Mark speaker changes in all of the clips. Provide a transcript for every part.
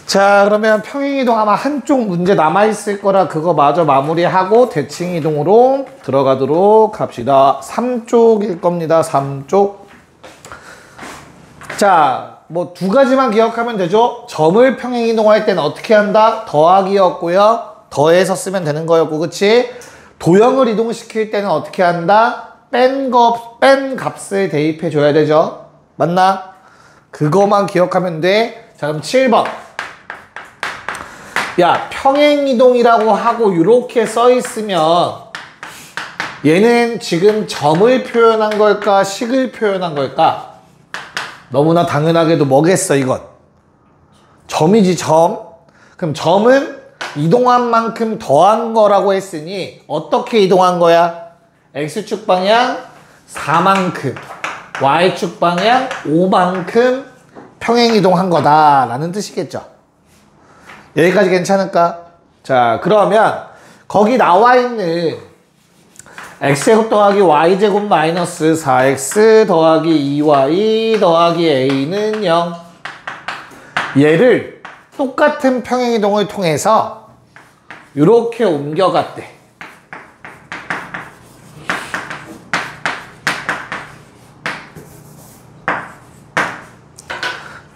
Speaker 1: 자, 그러면 평행이동 아마 한쪽 문제 남아있을 거라 그거 마저 마무리하고 대칭이동으로 들어가도록 합시다. 3쪽일 겁니다. 3쪽. 자, 뭐 두 가지만 기억하면 되죠. 점을 평행이동할 때는 어떻게 한다? 더하기였고요. 더해서 쓰면 되는 거였고, 그치? 도형을 이동시킬 때는 어떻게 한다? 뺀 값을 대입해 줘야 되죠. 맞나? 그거만 기억하면 돼. 자, 그럼 7번. 야, 평행이동이라고 하고 이렇게 써 있으면 얘는 지금 점을 표현한 걸까? 식을 표현한 걸까? 너무나 당연하게도 뭐겠어, 이건? 점이지, 점. 그럼 점은 이동한 만큼 더한 거라고 했으니 어떻게 이동한 거야? X축 방향 4만큼, Y축 방향 5만큼 평행이동한 거다라는 뜻이겠죠. 여기까지 괜찮을까? 자, 그러면 거기 나와 있는 x제곱 더하기 y제곱 마이너스 4x 더하기 2y 더하기 a는 0. 얘를 똑같은 평행이동을 통해서 이렇게 옮겨갔대.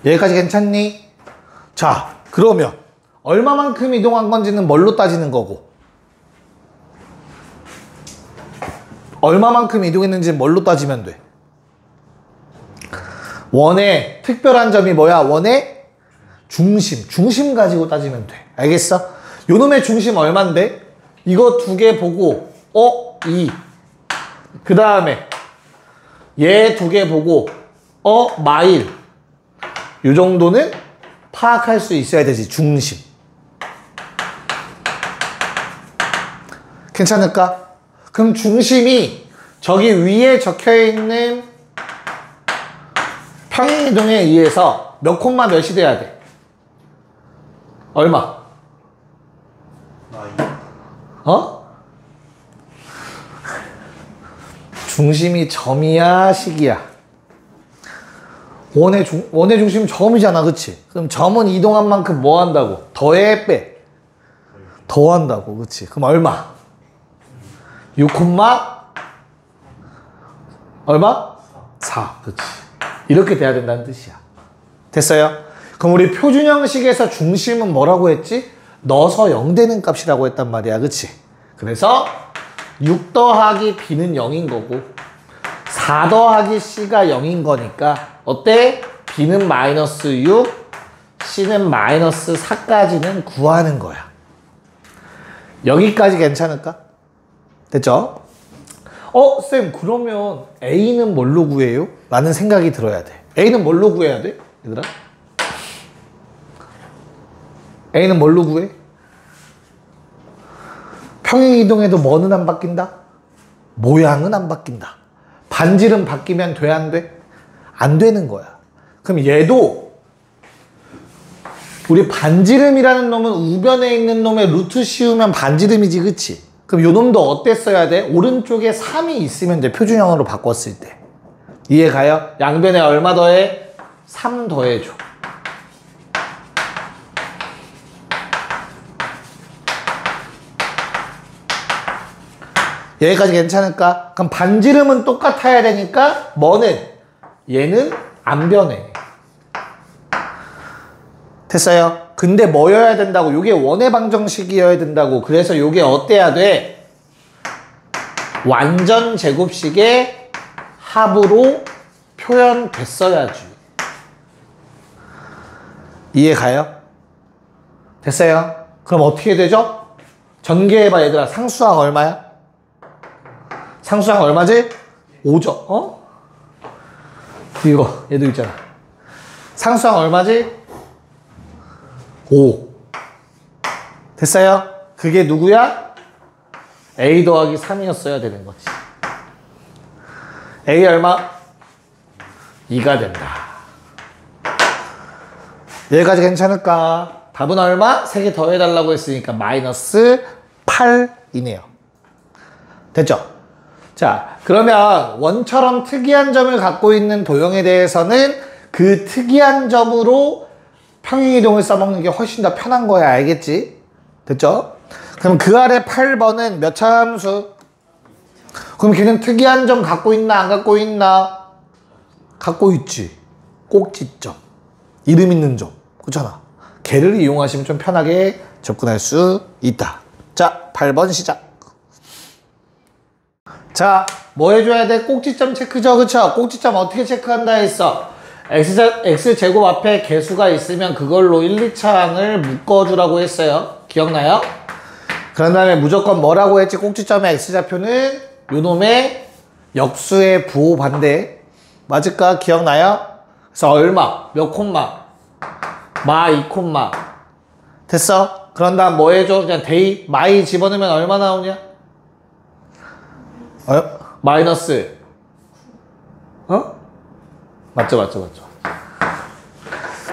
Speaker 1: 여기까지 괜찮니? 자, 그러면 얼마만큼 이동한 건지는 뭘로 따지는 거고, 얼마만큼 이동했는지는 뭘로 따지면 돼? 원의 특별한 점이 뭐야? 원의 중심 가지고 따지면 돼. 알겠어? 요놈의 중심 얼만데? 이거 두 개 보고 2. 그 다음에 얘 두 개 보고 마일. 요 정도는 파악할 수 있어야 되지. 중심. 괜찮을까? 그럼 중심이 저기 위에 적혀있는 평행이동에 의해서 몇 콤마 몇이 돼야 돼? 얼마? 중심이 점이야, 식이야? 원의 중심 점이잖아, 그치? 그럼 점은 이동한 만큼 뭐 한다고? 더해, 빼? 더한다고, 그치? 그럼 얼마? 6, 얼마? 4. 그치. 이렇게 돼야 된다는 뜻이야. 됐어요? 그럼 우리 표준 형식에서 중심은 뭐라고 했지? 넣어서 0 되는 값이라고 했단 말이야. 그치? 그래서 6 더하기 b는 0인 거고 4 더하기 c가 0인 거니까 어때? b는 마이너스 6, c는 마이너스 4까지는 구하는 거야. 여기까지 괜찮을까? 됐죠? 쌤, 그러면 A는 뭘로 구해요? 라는 생각이 들어야 돼. A는 뭘로 구해야 돼? 얘들아? A는 뭘로 구해? 평행이동해도 뭐는 안 바뀐다? 모양은 안 바뀐다. 반지름 바뀌면 돼, 안 돼? 안 되는 거야. 그럼 얘도 우리 반지름이라는 놈은 우변에 있는 놈의 루트 씌우면 반지름이지, 그치? 그럼 요 놈도 어땠어야 돼? 오른쪽에 3이 있으면 돼. 표준형으로 바꿨을 때. 이해 가요? 양변에 얼마 더해? 3 더해줘. 여기까지 괜찮을까? 그럼 반지름은 똑같아야 되니까 뭐는? 얘는 안 변해. 됐어요? 근데 뭐여야 된다고? 요게 원의 방정식이어야 된다고. 그래서 요게 어때야 돼? 완전 제곱식의 합으로 표현됐어야지. 이해 가요? 됐어요? 그럼 어떻게 되죠? 전개해봐, 얘들아. 상수항 얼마야? 상수항 얼마지? 5죠. 이거 얘도 있잖아. 상수항 얼마지? 5. 됐어요? 그게 누구야? A 더하기 3이었어야 되는 거지. A 얼마? 2가 된다. 여기까지 괜찮을까? 답은 얼마? 3개 더해달라고 했으니까 마이너스 8이네요. 됐죠? 자, 그러면 원처럼 특이한 점을 갖고 있는 도형에 대해서는 그 특이한 점으로 평행이동을 써먹는 게 훨씬 더 편한 거야. 알겠지? 됐죠? 그럼 그 아래 8번은 몇 차 함수? 그럼 걔는 특이한 점 갖고 있나 안 갖고 있나? 갖고 있지. 꼭지점. 이름 있는 점. 그렇잖아. 걔를 이용하시면 좀 편하게 접근할 수 있다. 자, 8번 시작. 자, 뭐 해줘야 돼? 꼭지점 체크죠. 그쵸? 꼭지점 어떻게 체크한다 했어? X제곱 앞에 개수가 있으면 그걸로 1, 2차항을 묶어주라고 했어요. 기억나요? 그런 다음에 무조건 뭐라고 했지? 꼭지점의 X좌표는 요놈의 역수의 부호 반대. 맞을까? 기억나요? 그래서 얼마? 몇 콤마? 마 2콤마. 됐어? 그런 다음 뭐 해줘? 그냥 데이 마이 집어넣으면 얼마 나오냐? 마이너스. 맞죠.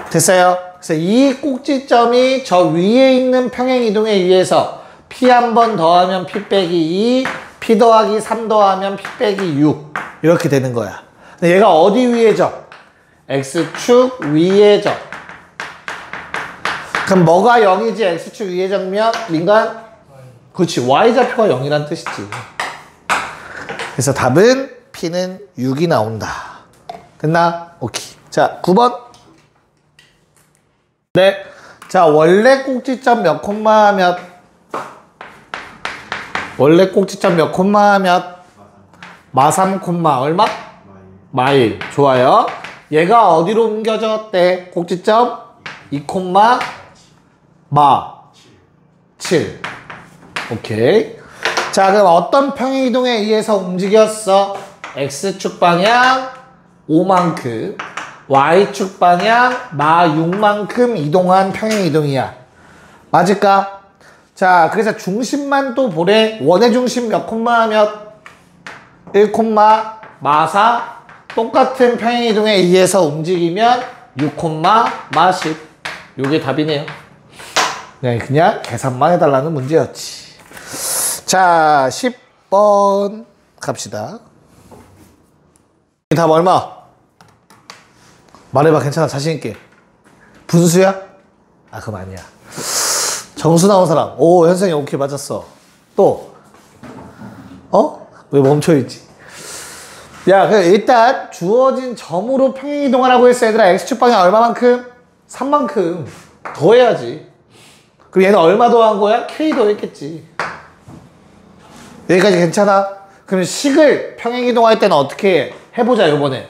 Speaker 1: 됐어요? 그래서 이 꼭지점이 저 위에 있는 평행이동에 의해서 P 한 번 더하면 P 빼기 2, P 더하기 3 더하면 P 빼기 6 이렇게 되는 거야. 근데 얘가 어디 위에 점? X축 위에 점. 그럼 뭐가 0이지? X축 위에 점면 인간? 그렇지. Y좌표가 0이란 뜻이지. 그래서 답은 P는 6이 나온다. 됐나? 오케이. 자, 9번. 네. 자, 원래 꼭지점 몇 콤마 몇? 원래 꼭지점 몇 콤마 몇? 마 3 콤마 얼마? 마일. 좋아요. 얘가 어디로 옮겨졌대? 꼭지점 2 콤마 마 7. 오케이. 자, 그럼 어떤 평행이동에 의해서 움직였어? X축 방향 5만큼, Y축 방향 마 6만큼 이동한 평행이동이야. 맞을까? 자, 그래서 중심만 또 보래. 원의 중심 몇 콤마 몇? 1 콤마 마 4. 똑같은 평행이동에 의해서 움직이면 6 콤마 마 10. 요게 답이네요. 그냥 계산만 해달라는 문제였지. 자, 10번 갑시다. 답 얼마? 말해봐. 괜찮아. 자신있게. 분수야? 아, 그럼 아니야. 정수 나온 사람. 오, 현승이 오케이 맞았어. 또 왜 멈춰있지? 야, 일단 주어진 점으로 평행이동하라고 했어. 얘들아, X축 방향 얼마만큼? 3만큼 더해야지. 그럼 얘는 얼마 더한 거야? K 더했겠지. 여기까지 괜찮아? 그럼 식을 평행이동할 때는 어떻게 해보자. 요번에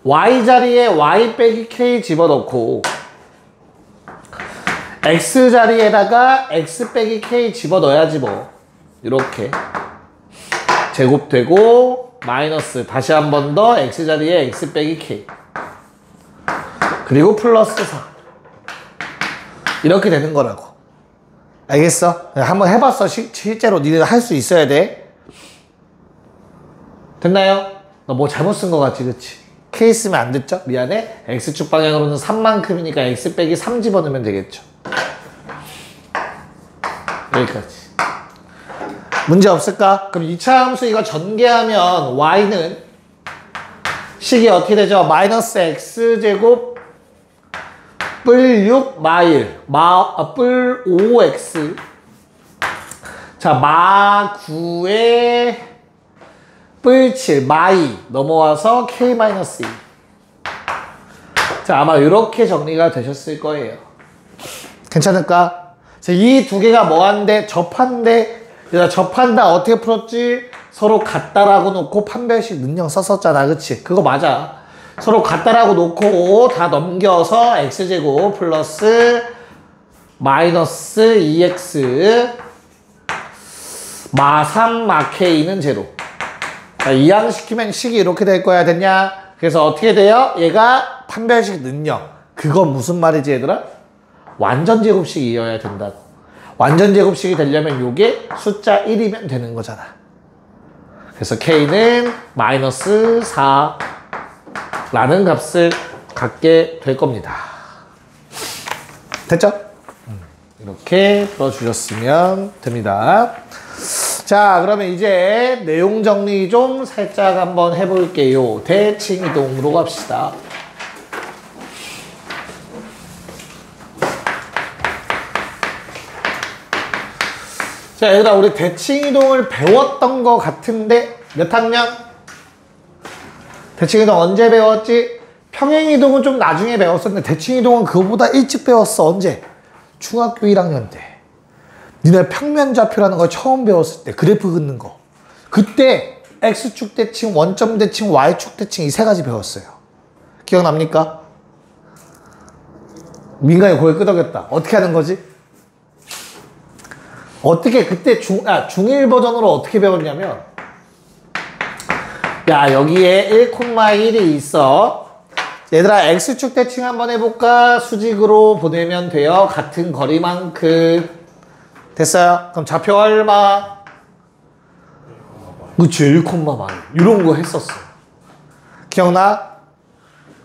Speaker 1: Y 자리에 Y 빼기 K 집어넣고 X 자리에다가 X 빼기 K 집어넣어야지 뭐. 이렇게 제곱되고 마이너스 다시 한 번 더 X 자리에 X 빼기 K 그리고 플러스 4 이렇게 되는 거라고. 알겠어? 한번 해봤어. 실제로 니네 할 수 있어야 돼. 됐나요? 너 뭐 잘못 쓴 거 같지? 그치? K 쓰면 안 됐죠? 미안해. X축 방향으로는 3만큼이니까 X 빼기 3 집어넣으면 되겠죠. 여기까지. 문제 없을까? 그럼 2차 함수 이거 전개하면 Y는 식이 어떻게 되죠? 마이너스 X제곱 뿔 6 마일 뿔 5X 자, 마 9에 뿔 7 마이 넘어와서 K-2 자, 아마 이렇게 정리가 되셨을 거예요. 괜찮을까? 이 두 개가 뭐한데? 접한데? 접한다 어떻게 풀었지? 서로 같다라고 놓고 판별식 능력 썼었잖아. 그치? 그거 맞아. 서로 같다라고 놓고 다 넘겨서 X제곱 플러스 마이너스 2X 마 3 마 K는 제로. 자, 이항시키면 식이 이렇게 될 거야. 됐냐? 그래서 어떻게 돼요? 얘가 판별식 능력. 그거 무슨 말이지 얘들아? 완전 제곱식이어야 된다고. 완전 제곱식이 되려면 요게 숫자 1이면 되는 거잖아. 그래서 K는 마이너스 4 라는 값을 갖게 될 겁니다. 됐죠? 이렇게 풀어주셨으면 됩니다. 자, 그러면 이제 내용 정리 좀 살짝 한번 해볼게요. 대칭 이동으로 갑시다. 자, 얘들아, 우리 대칭 이동을 배웠던 거 같은데 몇 학년? 대칭 이동 언제 배웠지? 평행 이동은 좀 나중에 배웠었는데 대칭 이동은 그거보다 일찍 배웠어. 언제? 중학교 1학년 때. 니네 평면좌표라는 걸 처음 배웠을 때, 그래프 긋는 거. 그때 X축 대칭, 원점 대칭, Y축 대칭 이 세 가지 배웠어요. 기억납니까? 민간이 고개 끄덕였다. 어떻게 하는 거지? 어떻게 그때 중1 버전으로 어떻게 배웠냐면, 야, 여기에 1,1이 있어. 얘들아, X축 대칭 한번 해볼까? 수직으로 보내면 돼요. 같은 거리만큼. 됐어요? 그럼 좌표 얼마? 그치, 1,1. 이런 거 했었어. 기억나?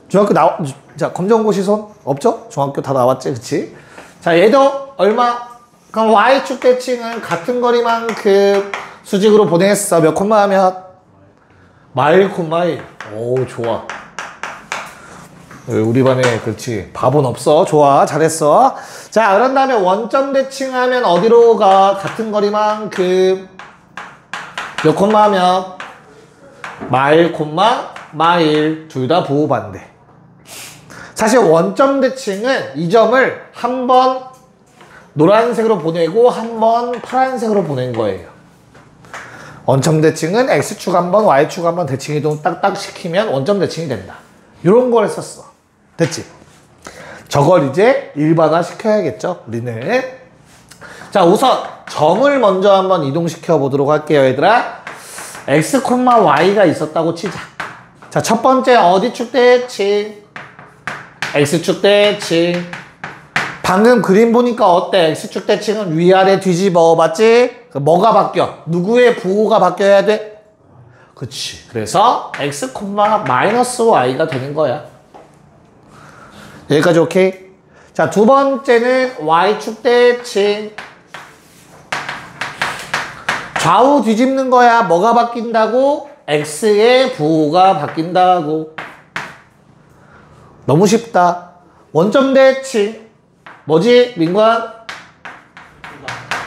Speaker 1: 중학교 자, 검정고시 손? 없죠? 중학교 다 나왔지, 그치? 자, 얘도 얼마? 그럼 Y축 대칭은 같은 거리만큼 수직으로 보냈어. 몇 콤마 하면? 마일 콤마일. 오, 좋아. 우리 반에 그렇지. 바보는 없어. 좋아. 잘했어. 자, 그런 다음에 원점 대칭하면 어디로 가? 같은 거리만큼 몇 콤마 하면? 마일 콤마 마일. 둘 다 부호 반대. 사실 원점 대칭은 이 점을 한 번 노란색으로 보내고 한 번 파란색으로 보낸 거예요. 원점 대칭은 X축 한 번, Y축 한 번 대칭 이동 딱딱 시키면 원점 대칭이 된다. 이런 걸 했었어. 됐지? 저걸 이제 일반화 시켜야겠죠, 우리는. 자, 우선 점을 먼저 한번 이동시켜 보도록 할게요, 얘들아. X, Y가 있었다고 치자. 자, 첫 번째 어디축 대칭? X축 대칭. 방금 그림 보니까 어때? X축 대칭은 위아래 뒤집어, 맞지? 뭐가 바뀌어? 누구의 부호가 바뀌어야 돼? 그치. 그래서 X, Y가 되는 거야. 여기까지 오케이? 자, 두 번째는 Y축 대칭. 좌우 뒤집는 거야. 뭐가 바뀐다고? X의 부호가 바뀐다고. 너무 쉽다. 원점 대칭. 뭐지, 민관?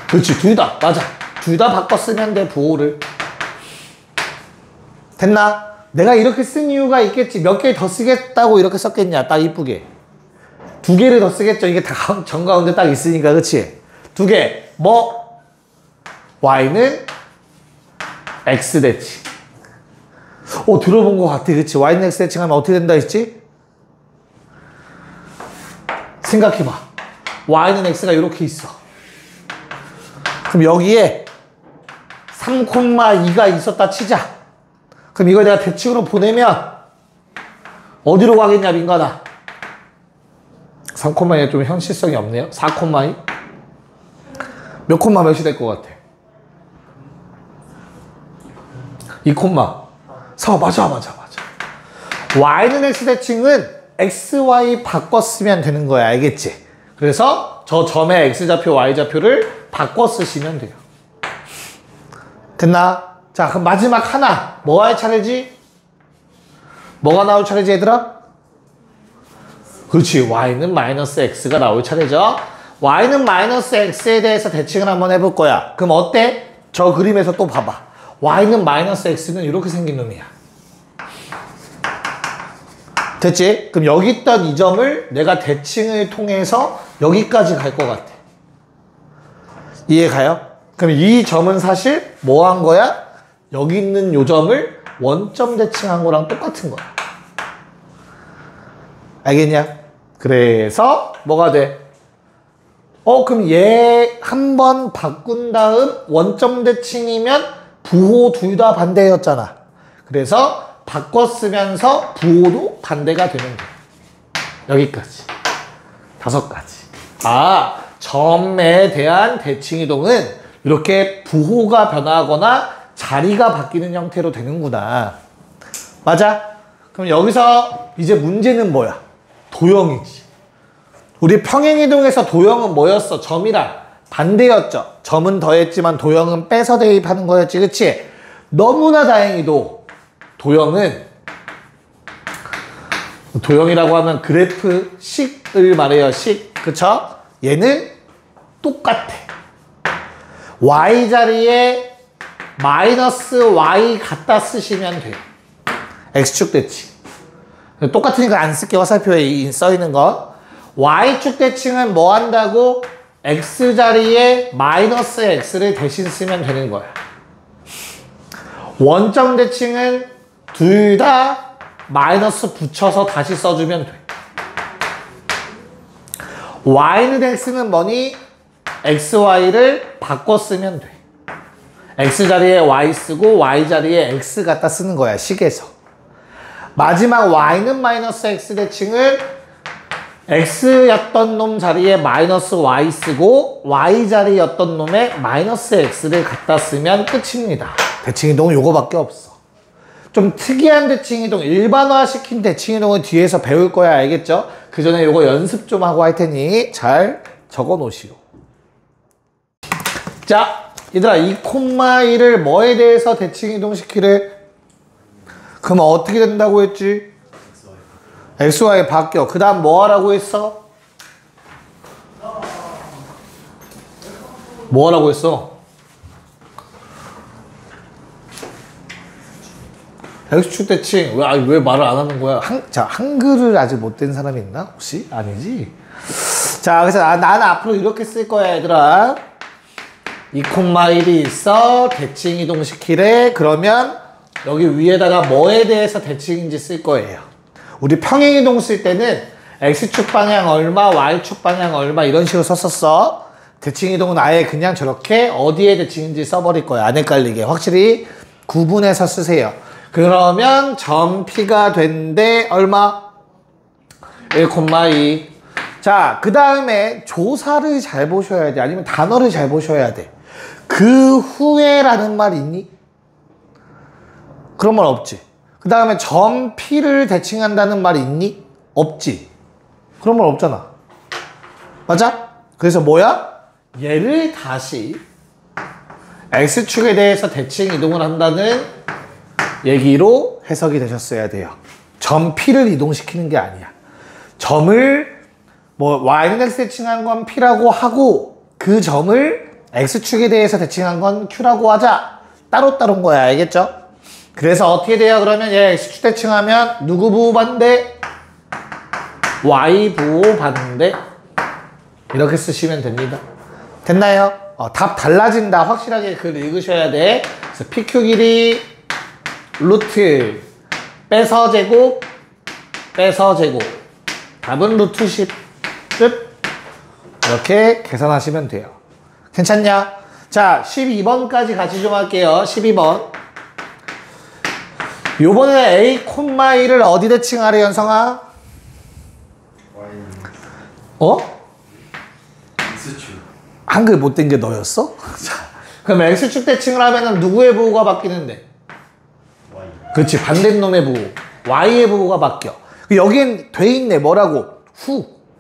Speaker 1: 그렇지, 둘 다. 맞아. 둘 다 바꿔 쓰면 돼, 부호를. 됐나? 내가 이렇게 쓴 이유가 있겠지. 몇 개 더 쓰겠다고 이렇게 썼겠냐, 딱 이쁘게. 두 개를 더 쓰겠죠. 이게 다 정가운데 딱 있으니까, 그치? 두 개. 뭐? Y는 X 대칭. 들어본 것 같아, 그치? Y는 X 대칭 하면 어떻게 된다 했지? 생각해봐. Y는 X가 이렇게 있어. 그럼 여기에 3,2가 있었다 치자. 그럼 이걸 내가 대칭으로 보내면 어디로 가겠냐, 민간아? 3,2가 좀 현실성이 없네요. 4,2? 몇 콤마 몇이 될 것 같아? 2,4. 맞아. Y는 X 대칭은 XY 바꿔 쓰면 되는 거야. 알겠지? 그래서 저 점의 X좌표, Y좌표를 바꿔 쓰시면 돼요. 됐나? 자, 그럼 마지막 하나. 뭐 할 차례지? 뭐가 나올 차례지, 얘들아? 그렇지. Y는 마이너스 X가 나올 차례죠. Y는 마이너스 X에 대해서 대칭을 한번 해볼 거야. 그럼 어때? 저 그림에서 또 봐봐. Y는 마이너스 X는 이렇게 생긴 놈이야. 됐지? 그럼 여기 있던 이 점을 내가 대칭을 통해서 여기까지 갈 것 같아. 이해 가요? 그럼 이 점은 사실 뭐 한 거야? 여기 있는 요 점을 원점 대칭한 거랑 똑같은 거야. 알겠냐? 그래서 뭐가 돼? 그럼 얘 한 번 바꾼 다음 원점 대칭이면 부호 둘 다 반대였잖아. 그래서 바꿔 쓰면서 부호도 반대가 되는 거야. 여기까지. 5가지. 점에 대한 대칭 이동은 이렇게 부호가 변하거나 자리가 바뀌는 형태로 되는구나. 맞아? 그럼 여기서 이제 문제는 뭐야? 도형이지. 우리 평행 이동에서 도형은 뭐였어? 점이랑 반대였죠. 점은 더했지만 도형은 빼서 대입하는 거였지, 그치? 너무나 다행히도 도형이라고 하면 그래프 식을 말해요. 식. 그쵸? 얘는 똑같아. y 자리에 마이너스 y 갖다 쓰시면 돼요. x축 대칭. 똑같으니까 안 쓸게. 화살표에 써있는 거. y축 대칭은 뭐 한다고? x 자리에 마이너스 x를 대신 쓰면 되는 거야. 원점 대칭은 둘 다 마이너스 붙여서 다시 써주면 돼. y는 x는 뭐니? xy를 바꿔 쓰면 돼. x 자리에 y 쓰고 y 자리에 x 갖다 쓰는 거야, 식에서. 마지막 y는 마이너스 x 대칭은 x였던 놈 자리에 마이너스 y 쓰고 y 자리였던 놈에 마이너스 x를 갖다 쓰면 끝입니다. 대칭이동은 요거밖에 없어. 좀 특이한 대칭이동, 일반화시킨 대칭이동은 뒤에서 배울 거야, 알겠죠? 그 전에 요거 연습 좀 하고 할 테니 잘 적어 놓으시오. 자, 얘들아, 2,1을 뭐에 대해서 대칭이동시키래? 그럼 어떻게 된다고 했지? XY 바뀌어. 그 다음 뭐 하라고 했어? 뭐 하라고 했어? X축 대칭. 왜 말을 안 하는 거야? 한글을 아직 못 된 사람이 있나? 혹시? 아니지? 자, 그래서 나는 앞으로 이렇게 쓸 거야, 얘들아. 2,1이 있어. 대칭 이동시키래. 그러면 여기 위에다가 뭐에 대해서 대칭인지 쓸 거예요. 우리 평행 이동 쓸 때는 X축 방향 얼마, Y축 방향 얼마 이런 식으로 썼었어. 대칭 이동은 아예 그냥 저렇게 어디에 대칭인지 써버릴 거야. 안 헷갈리게. 확실히 구분해서 쓰세요. 그러면 점 P가 된대 얼마? 1,2. 자, 그 다음에 조사를 잘 보셔야 돼. 아니면 단어를 잘 보셔야 돼. 그 후에라는 말 있니? 그런 말 없지. 그 다음에 점 P를 대칭한다는 말 있니? 없지. 그런 말 없잖아. 맞아? 그래서 뭐야? 얘를 다시 X축에 대해서 대칭 이동을 한다는 얘기로 해석이 되셨어야 돼요. 점 P를 이동시키는 게 아니야. 점을 뭐 Y는 X 대칭한 건 P라고 하고 그 점을 X축에 대해서 대칭한 건 Q라고 하자. 따로따로인 거야. 알겠죠? 그래서 어떻게 돼요? 그러면 얘 X축 대칭하면 누구 부호반대? Y 부호반대. 이렇게 쓰시면 됩니다. 됐나요? 답 달라진다. 확실하게 글 읽으셔야 돼. 그래서 PQ 길이 루트 빼서 제곱 빼서 제곱 답은 루트 10 끝. 이렇게 계산하시면 돼요. 괜찮냐? 자, 12번까지 같이 좀 할게요. 12번. 요번에 A, 1을 어디 대칭하래, 연성아?
Speaker 2: X축.
Speaker 1: 한글 못된 게 너였어? 자, 그럼 X축 대칭을 하면은 누구의 부호가 바뀌는데?
Speaker 2: Y.
Speaker 1: 그렇지, 반대 놈의 부호. Y의 부호가 바뀌어. 여긴 돼 있네. 뭐라고?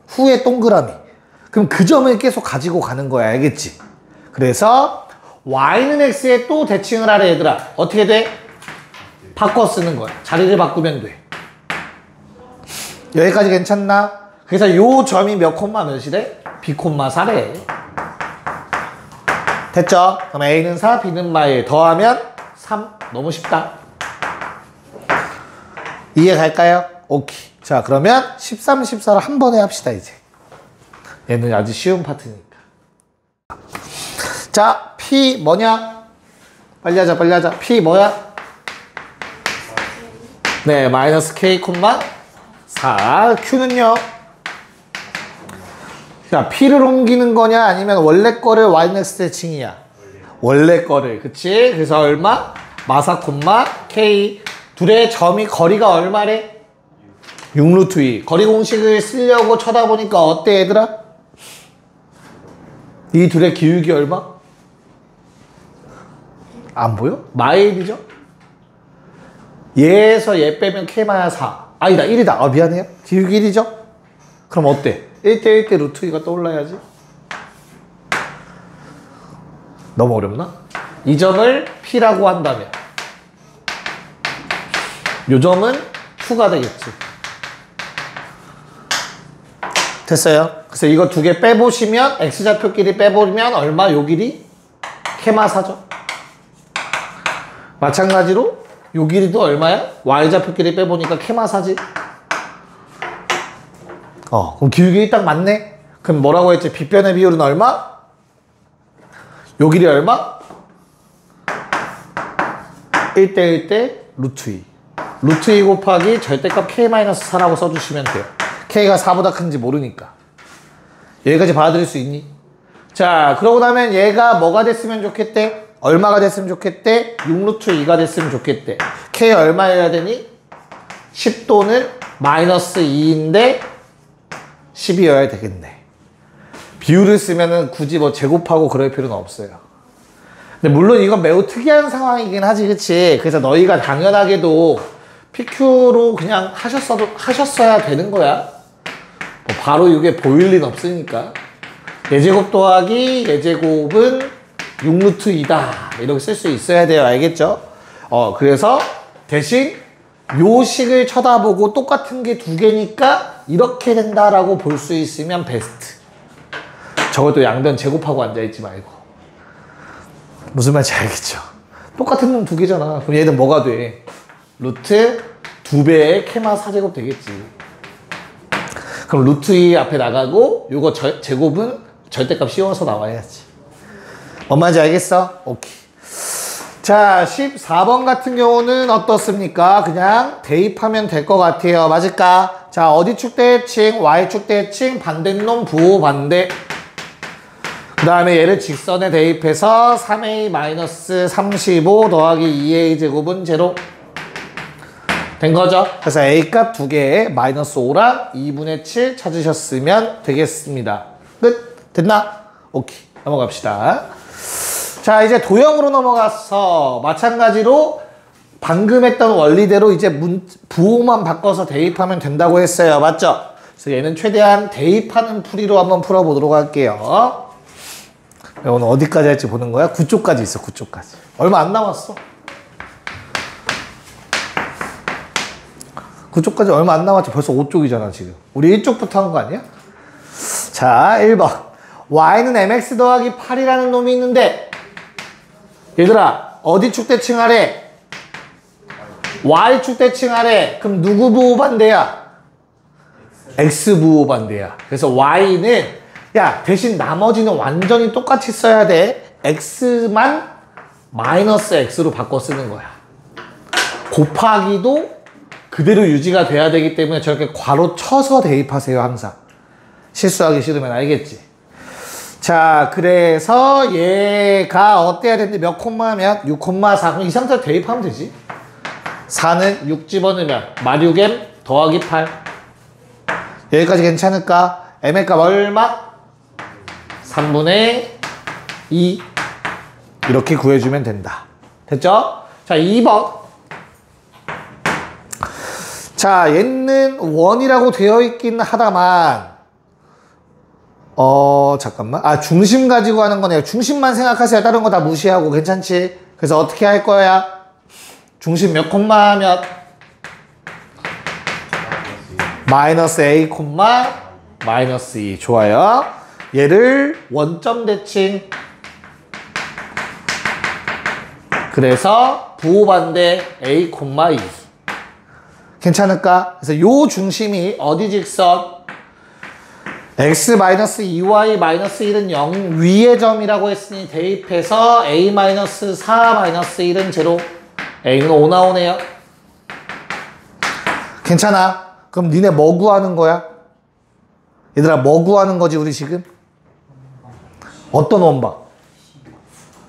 Speaker 1: 후의 동그라미. 그럼 그 점을 계속 가지고 가는 거야. 알겠지? 그래서 Y는 X에 또 대칭을 하래, 얘들아. 어떻게 돼? 바꿔 쓰는 거야. 자리를 바꾸면 돼. 여기까지 괜찮나? 그래서 요 점이 몇 콤마 몇이래? B 콤마 4래. 됐죠? 그럼 A는 4, B는 마일. 더하면 3. 너무 쉽다. 이해 갈까요? 오케이. 자, 그러면 13, 14를 한 번에 합시다, 이제. 얘는 아주 쉬운 파트니까. 자, P 뭐냐? 빨리 하자, 빨리 하자. P 뭐야? 네, 마이너스 K, 4. Q는요? 자, P를 옮기는 거냐? 아니면 원래 거를 Y는 X 대칭이야? 원래 거를. 그치? 그래서 얼마? 마사, K. 둘의 점이 거리가 얼마래? 6루트 2. 거리 공식을 쓰려고 쳐다보니까 어때, 얘들아? 이 둘의 기울기 얼마? 안 보여? 마일이죠? 얘에서 얘 빼면 K-4. 아니다, 1이다. 미안해요. 기울기 1이죠? 그럼 어때? 1대 1대 루트 2가 떠올라야지. 너무 어렵나? 이 점을 P라고 한다면 요 점은 Q가 되겠지. 됐어요? 그래서 이거 두 개 빼보시면 X좌표끼리 빼보면 얼마? 요 길이? 캐마 4죠. 마찬가지로 요 길이도 얼마야? y좌표 길이 빼보니까 캐마 4지. 그럼 기울기 딱 맞네? 그럼 뭐라고 했지? 빗변의 비율은 얼마? 요 길이 얼마? 1대 1대 루트 2. 루트 2 곱하기 절대값 k-4라고 써주시면 돼요. k가 4보다 큰지 모르니까. 여기까지 받아들일 수 있니? 자, 그러고 나면 얘가 뭐가 됐으면 좋겠대? 얼마가 됐으면 좋겠대? 6루트 2가 됐으면 좋겠대. k 얼마여야 되니? 10 또는 마이너스 2인데 10이어야 되겠네. 비율을 쓰면은 굳이 뭐 제곱하고 그럴 필요는 없어요. 근데 물론 이건 매우 특이한 상황이긴 하지, 그치? 그래서 너희가 당연하게도 PQ로 그냥 하셨어야 되는 거야. 뭐 바로 이게 보일 리는 없으니까. 예제곱 더하기 예제곱은 6루트 2다. 이렇게 쓸 수 있어야 돼요. 알겠죠? 그래서 대신 요 식을 쳐다보고 똑같은 게 두 개니까 이렇게 된다라고 볼 수 있으면 베스트. 저것도 양변 제곱하고 앉아있지 말고. 무슨 말인지 알겠죠? 똑같은 놈 두 개잖아. 그럼 얘는 뭐가 돼? 루트 2배의 캐마 4제곱 되겠지. 그럼 루트 2 앞에 나가고 요거 제곱은 절대값 씌워서 나와야지. 뭔 말인지 알겠어? 오케이. 자, 14번 같은 경우는 어떻습니까? 그냥 대입하면 될 것 같아요. 맞을까? 자, 어디 축 대칭, y축 대칭, 반대놈 부호 반대. 그 다음에 얘를 직선에 대입해서 3a-35 더하기 2a 제곱은 제로 된 거죠. 그래서 a값 두 개에 마이너스 5랑 2분의 7 찾으셨으면 되겠습니다. 끝? 됐나? 오케이. 넘어갑시다. 자, 이제 도형으로 넘어가서 마찬가지로 방금 했던 원리대로 이제 부호만 바꿔서 대입하면 된다고 했어요. 맞죠? 그래서 얘는 최대한 대입하는 풀이로 한번 풀어보도록 할게요. 오늘 어디까지 할지 보는 거야? 9쪽까지 있어, 9쪽까지. 얼마 안 남았어. 9쪽까지 얼마 안 남았지. 벌써 5쪽이잖아, 지금. 우리 1쪽부터 한 거 아니야? 자, 1번. y는 mx 더하기 8이라는 놈이 있는데, 얘들아, 어디 축 대칭하래? y축 대칭하래. 그럼 누구 부호 반대야? x 부호 반대야. 그래서 y는, 야, 대신 나머지는 완전히 똑같이 써야 돼. x만 마이너스 x로 바꿔 쓰는 거야. 곱하기도 그대로 유지가 돼야 되기 때문에 저렇게 괄호 쳐서 대입하세요, 항상. 실수하기 싫으면 알겠지? 자, 그래서 얘가 어때야 되는데 몇 콤마면 6,4. 그럼 이 상태로 대입하면 되지. 4는 6 집어넣으면 마륙m 더하기 8. 여기까지 괜찮을까? m의 값 얼마? 3분의 2. 이렇게 구해주면 된다. 됐죠? 자, 2번. 자, 얘는 원이라고 되어 있긴 하다만 잠깐만. 중심 가지고 하는 거네요. 중심만 생각하세요. 다른 거 다 무시하고. 괜찮지? 그래서 어떻게 할 거야? 중심 몇 콤마 몇? 마이너스 a 콤마 마이너스 2. 좋아요. 얘를 원점 대칭. 그래서 부호 반대 a 콤마 2. 괜찮을까? 그래서 요 중심이 어디 직선? x-2y-1은 0 위의 점이라고 했으니 대입해서 a-4-1은 제로. a는 5 나오네요. 괜찮아? 그럼 니네 뭐 구하는 거야? 얘들아, 뭐 구하는 거지 우리 지금? 어떤 원박?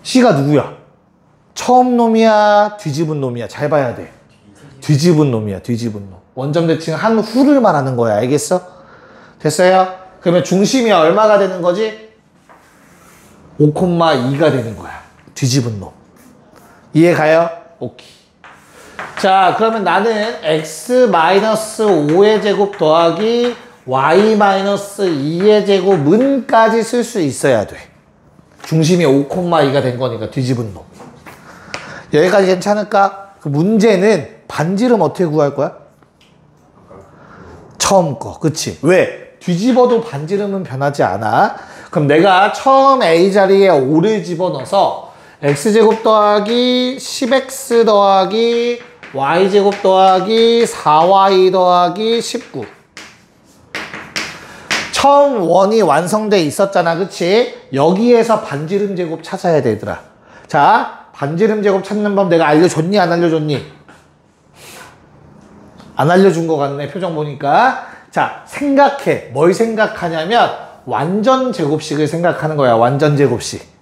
Speaker 1: C가 누구야? 처음 놈이야? 뒤집은 놈이야? 잘 봐야 돼. 뒤집은 놈이야. 뒤집은 놈. 원점 대칭 한 후를 말하는 거야. 알겠어? 됐어요? 그러면 중심이 얼마가 되는 거지? 5,2가 되는 거야. 뒤집은 놈. 이해 가요? 오케이. 자, 그러면 나는 x-5의 제곱 더하기 y-2의 제곱은까지 쓸 수 있어야 돼. 중심이 5,2가 된 거니까 뒤집은 놈. 여기까지 괜찮을까? 그 문제는 반지름 어떻게 구할 거야? 처음 거. 그치? 왜? 뒤집어도 반지름은 변하지 않아. 그럼 내가 처음 A 자리에 5를 집어넣어서 x제곱 더하기 10x 더하기 y제곱 더하기 4y 더하기 19. 처음 원이 완성돼 있었잖아, 그치? 여기에서 반지름 제곱 찾아야 되더라. 자, 반지름 제곱 찾는 법 내가 알려줬니, 안 알려줬니? 안 알려준 것 같네, 표정 보니까. 자, 생각해. 뭘 생각하냐면 완전 제곱식을 생각하는 거야, 완전 제곱식.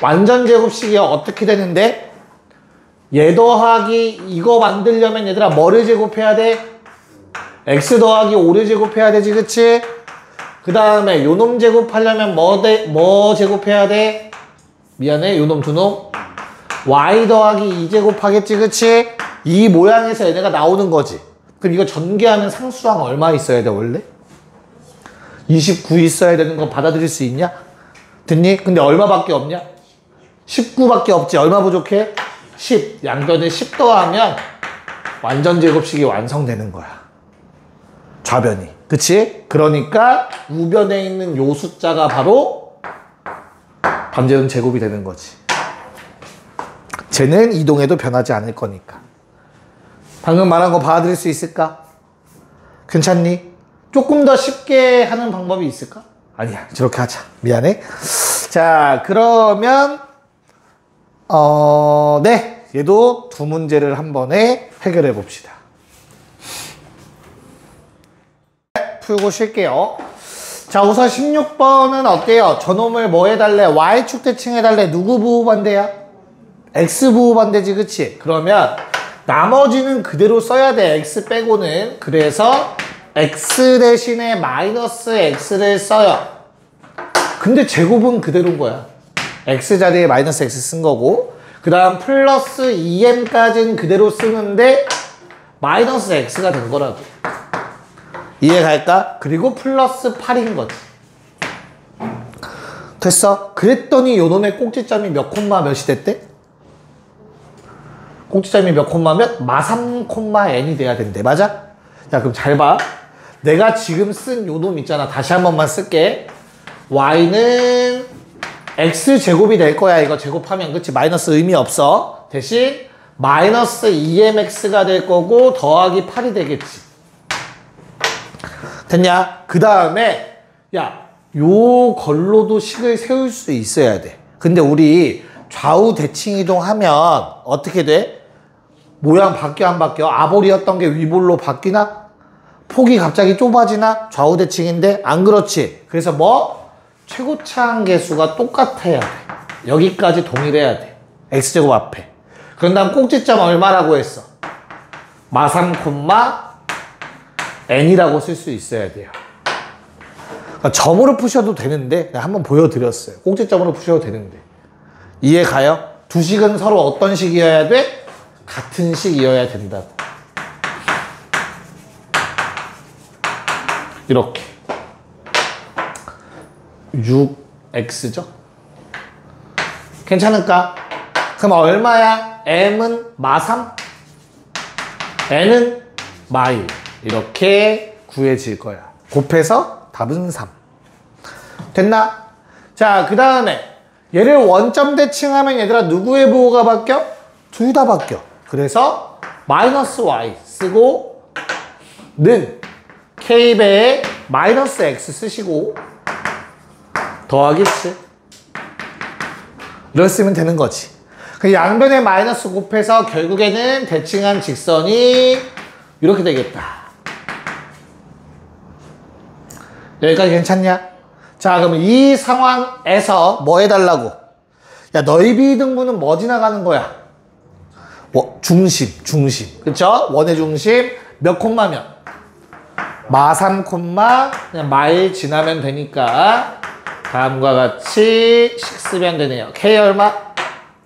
Speaker 1: 완전 제곱식이 어떻게 되는데? 얘 더하기 이거 만들려면 얘들아 뭐를 제곱해야 돼? x 더하기 5를 제곱해야 되지, 그치? 그 다음에 요놈 제곱하려면 뭐 제곱해야 돼? 미안해, 요놈 두 놈. y 더하기 2 제곱하겠지, 그치? 이 모양에서 얘네가 나오는 거지. 그럼 이거 전개하면 상수항 얼마 있어야 돼, 원래? 29 있어야 되는 거 받아들일 수 있냐? 됐니? 근데 얼마밖에 없냐? 19밖에 없지. 얼마 부족해? 10. 양변에 10 더하면 완전 제곱식이 완성되는 거야. 좌변이. 그치? 그러니까 우변에 있는 요 숫자가 바로 반지름 제곱이 되는 거지. 쟤는 이동해도 변하지 않을 거니까. 방금 말한 거 받아들일 수 있을까? 괜찮니? 조금 더 쉽게 하는 방법이 있을까? 아니야, 저렇게 하자. 미안해. 자, 그러면 네, 얘도 두 문제를 한 번에 해결해 봅시다. 풀고 쉴게요. 자, 우선 16번은 어때요? 저놈을 뭐 해달래? Y축 대칭 해달래. 누구 부호반대야? X 부호반대지, 그치? 그러면 나머지는 그대로 써야 돼. X 빼고는. 그래서 X 대신에 마이너스 X를 써요. 근데 제곱은 그대로인 거야. X 자리에 마이너스 X 쓴 거고, 그 다음 플러스 2m까지는 그대로 쓰는데 마이너스 X가 된 거라고. 이해 갈까? 그리고 플러스 8인 거지. 됐어? 그랬더니 요놈의 꼭지점이 몇 콤마 몇이 됐대? 꼭지점이 몇 콤마 몇? 마3 콤마 n이 돼야 된대. 맞아? 자, 그럼 잘 봐. 내가 지금 쓴 요놈 있잖아. 다시 한 번만 쓸게. y는 x제곱이 될 거야. 이거 제곱하면, 그치? 마이너스 의미 없어. 대신 마이너스 2mx가 될 거고 더하기 8이 되겠지. 됐냐? 그 다음에 야, 요 걸로도 식을 세울 수 있어야 돼. 근데 우리 좌우 대칭 이동하면 어떻게 돼? 모양 바뀌어 안 바뀌어? 아볼이었던 게 위볼로 바뀌나? 폭이 갑자기 좁아지나? 좌우 대칭인데? 안 그렇지. 그래서 뭐? 최고차항 계수가 똑같아야 돼. 여기까지 동일해야 돼. x제곱 앞에. 그런 다음 꼭지점 얼마라고 했어? 마3 콤마 n이라고 쓸 수 있어야 돼요. 그러니까 점으로 푸셔도 되는데 그냥 한번 보여드렸어요. 꼭지점으로 푸셔도 되는데. 이해 가요? 두 식은 서로 어떤 식이어야 돼? 같은 식이어야 된다고. 이렇게 6x죠? 괜찮을까? 그럼 얼마야? m은 마3, n은 마1. 이렇게 구해질 거야. 곱해서 답은 3. 됐나? 자, 그 다음에 얘를 원점 대칭하면 얘들아 누구의 부호가 바뀌어? 둘 다 바뀌어. 그래서 마이너스 y 쓰고 는 k배에 마이너스 x 쓰시고 더하기 x 이렇게 쓰면 되는 거지. 그 양변에 마이너스 곱해서 결국에는 대칭한 직선이 이렇게 되겠다. 여기까지 괜찮냐? 자, 그러면 이 상황에서 뭐 해달라고? 야, 넓이 등분은 뭐 지나가는 거야? 중심. 그쵸? 원의 중심 몇 콤마면? 마3 콤마 그냥 마일 지나면 되니까 다음과 같이 식 쓰면 되네요. K 얼마?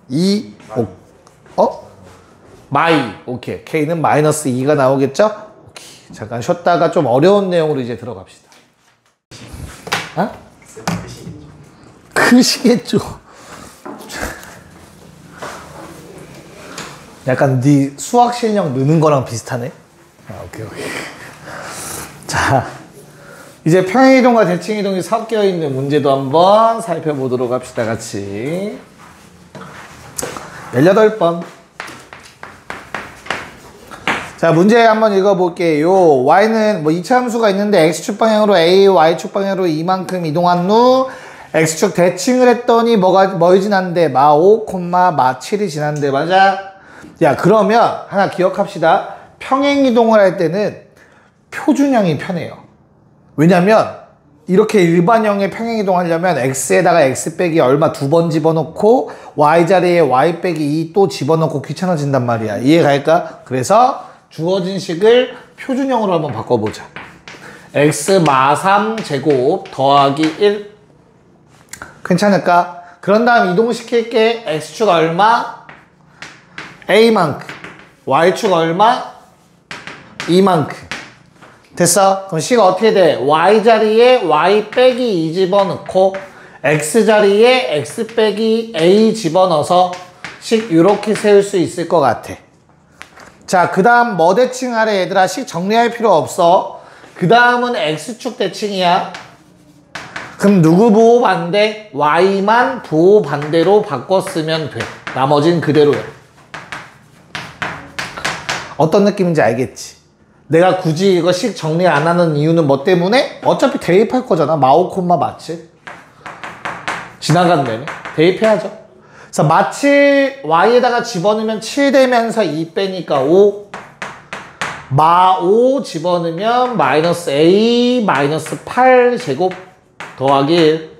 Speaker 1: 2. 마이. 오케이. K는 마이너스 2가 나오겠죠? 오케이. 잠깐 쉬었다가 좀 어려운 내용으로 이제 들어갑시다. 어? 크시겠죠. 약간 네 수학 실력 느는 거랑 비슷하네. 오케이. 자, 이제 평행이동과 대칭이동이 섞여 있는 문제도 한번 살펴보도록 합시다, 같이. 18번. 자, 문제 한번 읽어볼게요. y는 뭐 이차함수가 있는데 x축 방향으로 a, y축 방향으로 이만큼 이동한 후 x축 대칭을 했더니 뭐이 지난데 마 5, 마 7이 지난데 맞아? 야, 그러면 하나 기억합시다. 평행 이동을 할 때는 표준형이 편해요. 왜냐면 이렇게 일반형의 평행 이동하려면 x에다가 x 빼기 얼마 2번 집어넣고 y 자리에 y 빼기 2 또 집어넣고 귀찮아진단 말이야. 이해갈까? 그래서 주어진 식을 표준형으로 한번 바꿔보자. x 마 3 제곱 더하기 1. 괜찮을까? 그런 다음 이동시킬게. x축 얼마? a만큼. y축 얼마? 이만큼. 됐어? 그럼 식 어떻게 돼? y 자리에 y 빼기 2 집어넣고 x 자리에 x 빼기 a 집어넣어서 식 이렇게 세울 수 있을 것 같아. 자, 그 다음 뭐 대칭하래 얘들아? 식 정리할 필요 없어. 그 다음은 x축 대칭이야. 그럼 누구 부호 반대? y만 부호 반대로 바꿨으면 돼. 나머진 그대로야. 어떤 느낌인지 알겠지? 내가 굳이 이거 식 정리 안 하는 이유는 뭐 때문에? 어차피 대입할 거잖아. 마5, 맞지? 지나간다며. 대입해야죠. 그래서 마7 y에다가 집어넣으면 7 되면서 2 빼니까 5. 마5 집어넣으면 마이너스 a 마이너스 8 제곱 더하기 1.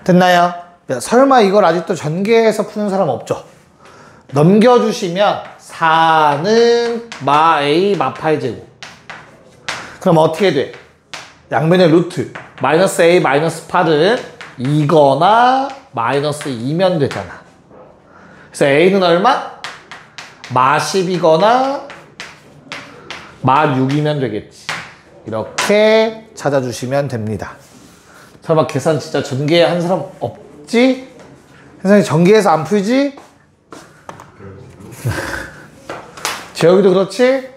Speaker 1: 됐나요? 야, 설마 이걸 아직도 전개해서 푸는 사람 없죠? 넘겨주시면 4는 마 a 마 8 제곱. 그럼 어떻게 돼? 양변의 루트 마이너스 a 마이너스 8은 2거나 마이너스 2면 되잖아. 그래서 a는 얼마? 마 10이거나 마 6이면 되겠지. 이렇게 찾아주시면 됩니다. 설마 계산 진짜 전개한 사람 없지? 선생님 전개해서 안 풀지? 재혁이도 그렇지?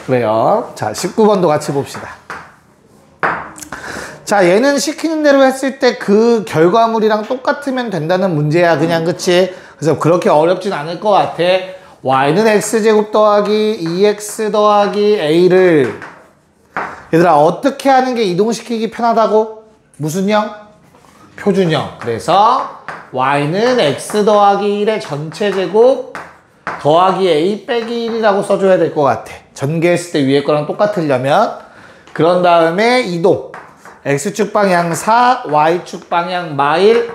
Speaker 1: 그래요. 자, 19번도 같이 봅시다. 자, 얘는 시키는 대로 했을 때 그 결과물이랑 똑같으면 된다는 문제야. 그냥, 그치? 그래서 그렇게 어렵진 않을 것 같아. y는 x제곱 더하기 2x 더하기 a를 얘들아 어떻게 하는 게 이동시키기 편하다고? 무슨 형? 표준형. 그래서 y는 x 더하기 1의 전체 제곱 더하기 a 빼기 1이라고 써줘야 될 것 같아. 전개했을 때 위에 거랑 똑같으려면. 그런 다음에 이동. x축 방향 4, y축 방향 마 1.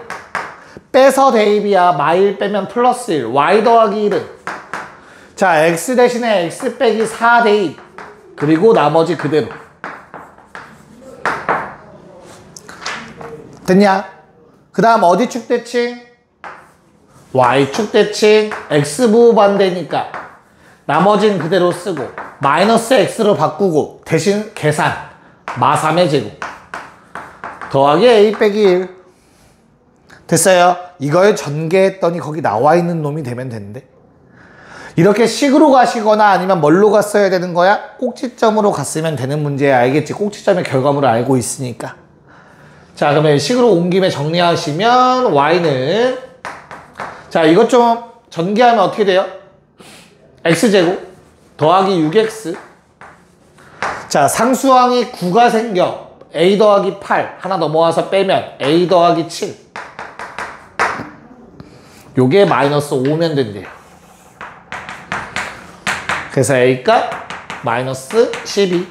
Speaker 1: 빼서 대입이야. 마 1 빼면 플러스 1. y 더하기 1은. 자, x 대신에 x 빼기 4 대입. 그리고 나머지 그대로. 됐냐? 그 다음 어디 축 대칭? y축 대칭. x부 반대니까 나머지는 그대로 쓰고 마이너스 x로 바꾸고 대신 계산 마 3의 제곱 더하기 a 빼기 1. 됐어요? 이걸 전개했더니 거기 나와 있는 놈이 되면 되는데 이렇게 식으로 가시거나 아니면 뭘로 갔어야 되는 거야? 꼭지점으로 갔으면 되는 문제야. 알겠지? 꼭지점의 결과물을 알고 있으니까. 자, 그러면 식으로 온 김에 정리하시면 y는 자, 이것 좀 전개하면 어떻게 돼요? x제곱 더하기 6x. 자, 상수항이 9가 생겨. a 더하기 8 하나 넘어와서 빼면 a 더하기 7. 요게 마이너스 5면 된대요. 그래서 a값 마이너스 12.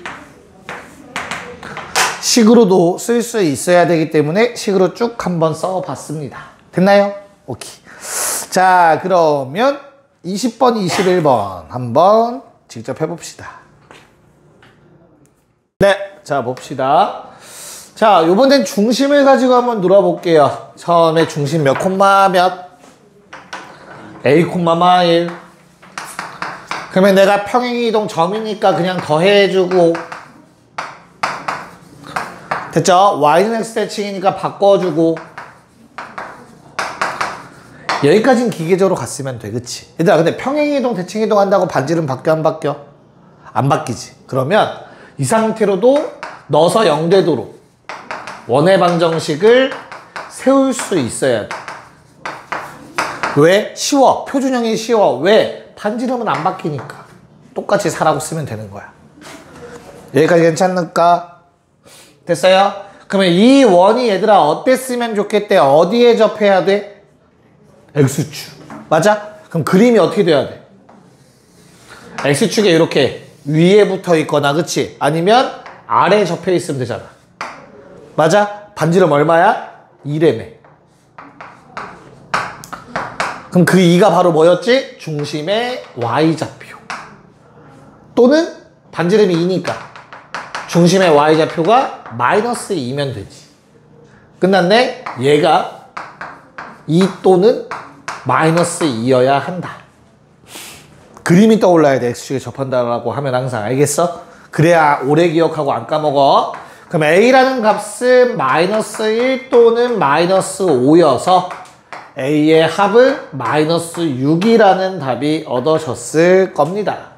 Speaker 1: 식으로도 쓸 수 있어야 되기 때문에 식으로 쭉 한번 써봤습니다. 됐나요? 오케이. 자, 그러면 20번, 21번 한번 직접 해봅시다. 네, 자 봅시다. 자, 요번엔 중심을 가지고 한번 놀아볼게요. 처음에 중심 몇 콤마 몇? a 콤마 마 1. 그러면 내가 평행이동 점이니까 그냥 더해주고 됐죠? y는 x 대칭이니까 바꿔주고 여기까지는 기계적으로 갔으면 돼. 그치? 얘들아 근데 평행이동 대칭이동 한다고 반지름 바뀌어 안 바뀌어? 안 바뀌지. 그러면 이 상태로도 넣어서 0되도록 원의 방정식을 세울 수 있어야 돼. 왜? 쉬워. 표준형이 쉬워. 왜? 반지름은 안 바뀌니까. 똑같이 4라고 쓰면 되는 거야. 여기까지 괜찮을까? 됐어요? 그러면 이 원이 얘들아 어땠으면 좋겠대? 어디에 접해야 돼? X축. 맞아? 그럼 그림이 어떻게 돼야 돼? X축에 이렇게 위에 붙어 있거나 그치? 아니면 아래에 접해 있으면 되잖아. 맞아? 반지름 얼마야? 2래매. 그럼 그 2가 바로 뭐였지? 중심의 Y좌표. 또는 반지름이 2니까 중심의 Y좌표가 마이너스 2면 되지. 끝났네? 얘가 2 또는 마이너스 2여야 한다. 그림이 떠올라야 돼. X축에 접한다라고 하면 항상. 알겠어? 그래야 오래 기억하고 안 까먹어. 그럼 A라는 값은 마이너스 1 또는 마이너스 5여서 A의 합은 마이너스 6이라는 답이 얻어졌을 겁니다.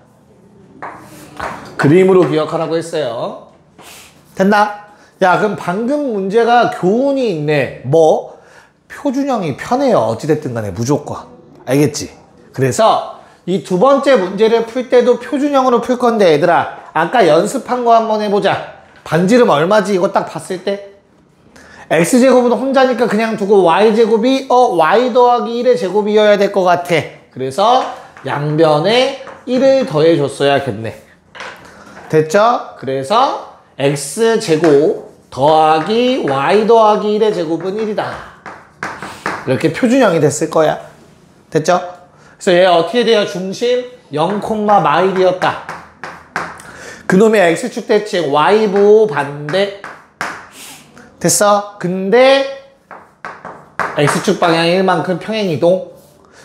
Speaker 1: 그림으로 기억하라고 했어요. 됐나? 야, 그럼 방금 문제가 교훈이 있네. 뭐? 표준형이 편해요. 어찌됐든 간에 무조건. 알겠지? 그래서 이 두 번째 문제를 풀 때도 표준형으로 풀 건데 얘들아 아까 연습한 거 한번 해보자. 반지름 얼마지? 이거 딱 봤을 때 X제곱은 혼자니까 그냥 두고 Y제곱이 Y 더하기 1의 제곱이어야 될 것 같아. 그래서 양변에 1을 더해줬어야겠네. 됐죠? 그래서 X제곱 더하기 Y 더하기 1의 제곱은 1이다. 이렇게 표준형이 됐을 거야. 됐죠? 그래서 얘 어떻게 돼요? 중심 0,마일이었다. 그놈의 X축 대칭 Y부 반대. 됐어? 근데 X축 방향 1만큼 평행이동.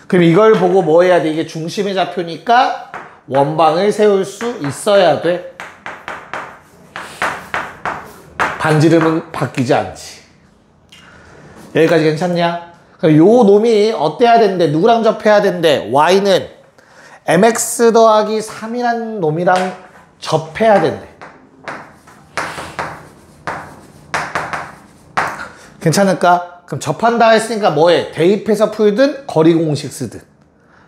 Speaker 1: 그럼 이걸 보고 뭐 해야 돼? 이게 중심의 좌표니까 원방을 세울 수 있어야 돼. 반지름은 바뀌지 않지. 여기까지 괜찮냐? 요 놈이 어때야 되는데 누구랑 접해야 되는데 Y는 mx 더하기 3이라는 놈이랑 접해야 된대. 괜찮을까? 그럼 접한다 했으니까 뭐해? 대입해서 풀든 거리 공식 쓰든.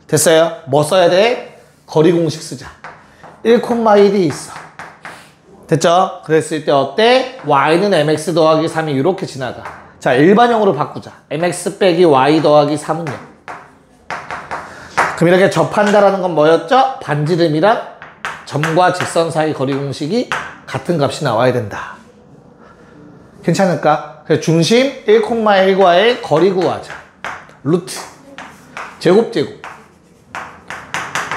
Speaker 1: 됐어요? 뭐 써야 돼? 거리 공식 쓰자. 1,1이 있어. 됐죠? 그랬을 때 어때? y는 mx 더하기 3이 이렇게 지나가. 자, 일반형으로 바꾸자. mx 빼기 y 더하기 3은요. 그럼 이렇게 접한다라는 건 뭐였죠? 반지름이랑 점과 직선 사이 거리 공식이 같은 값이 나와야 된다. 괜찮을까? 그래서 중심 1,1과의 거리 구하자. 루트 제곱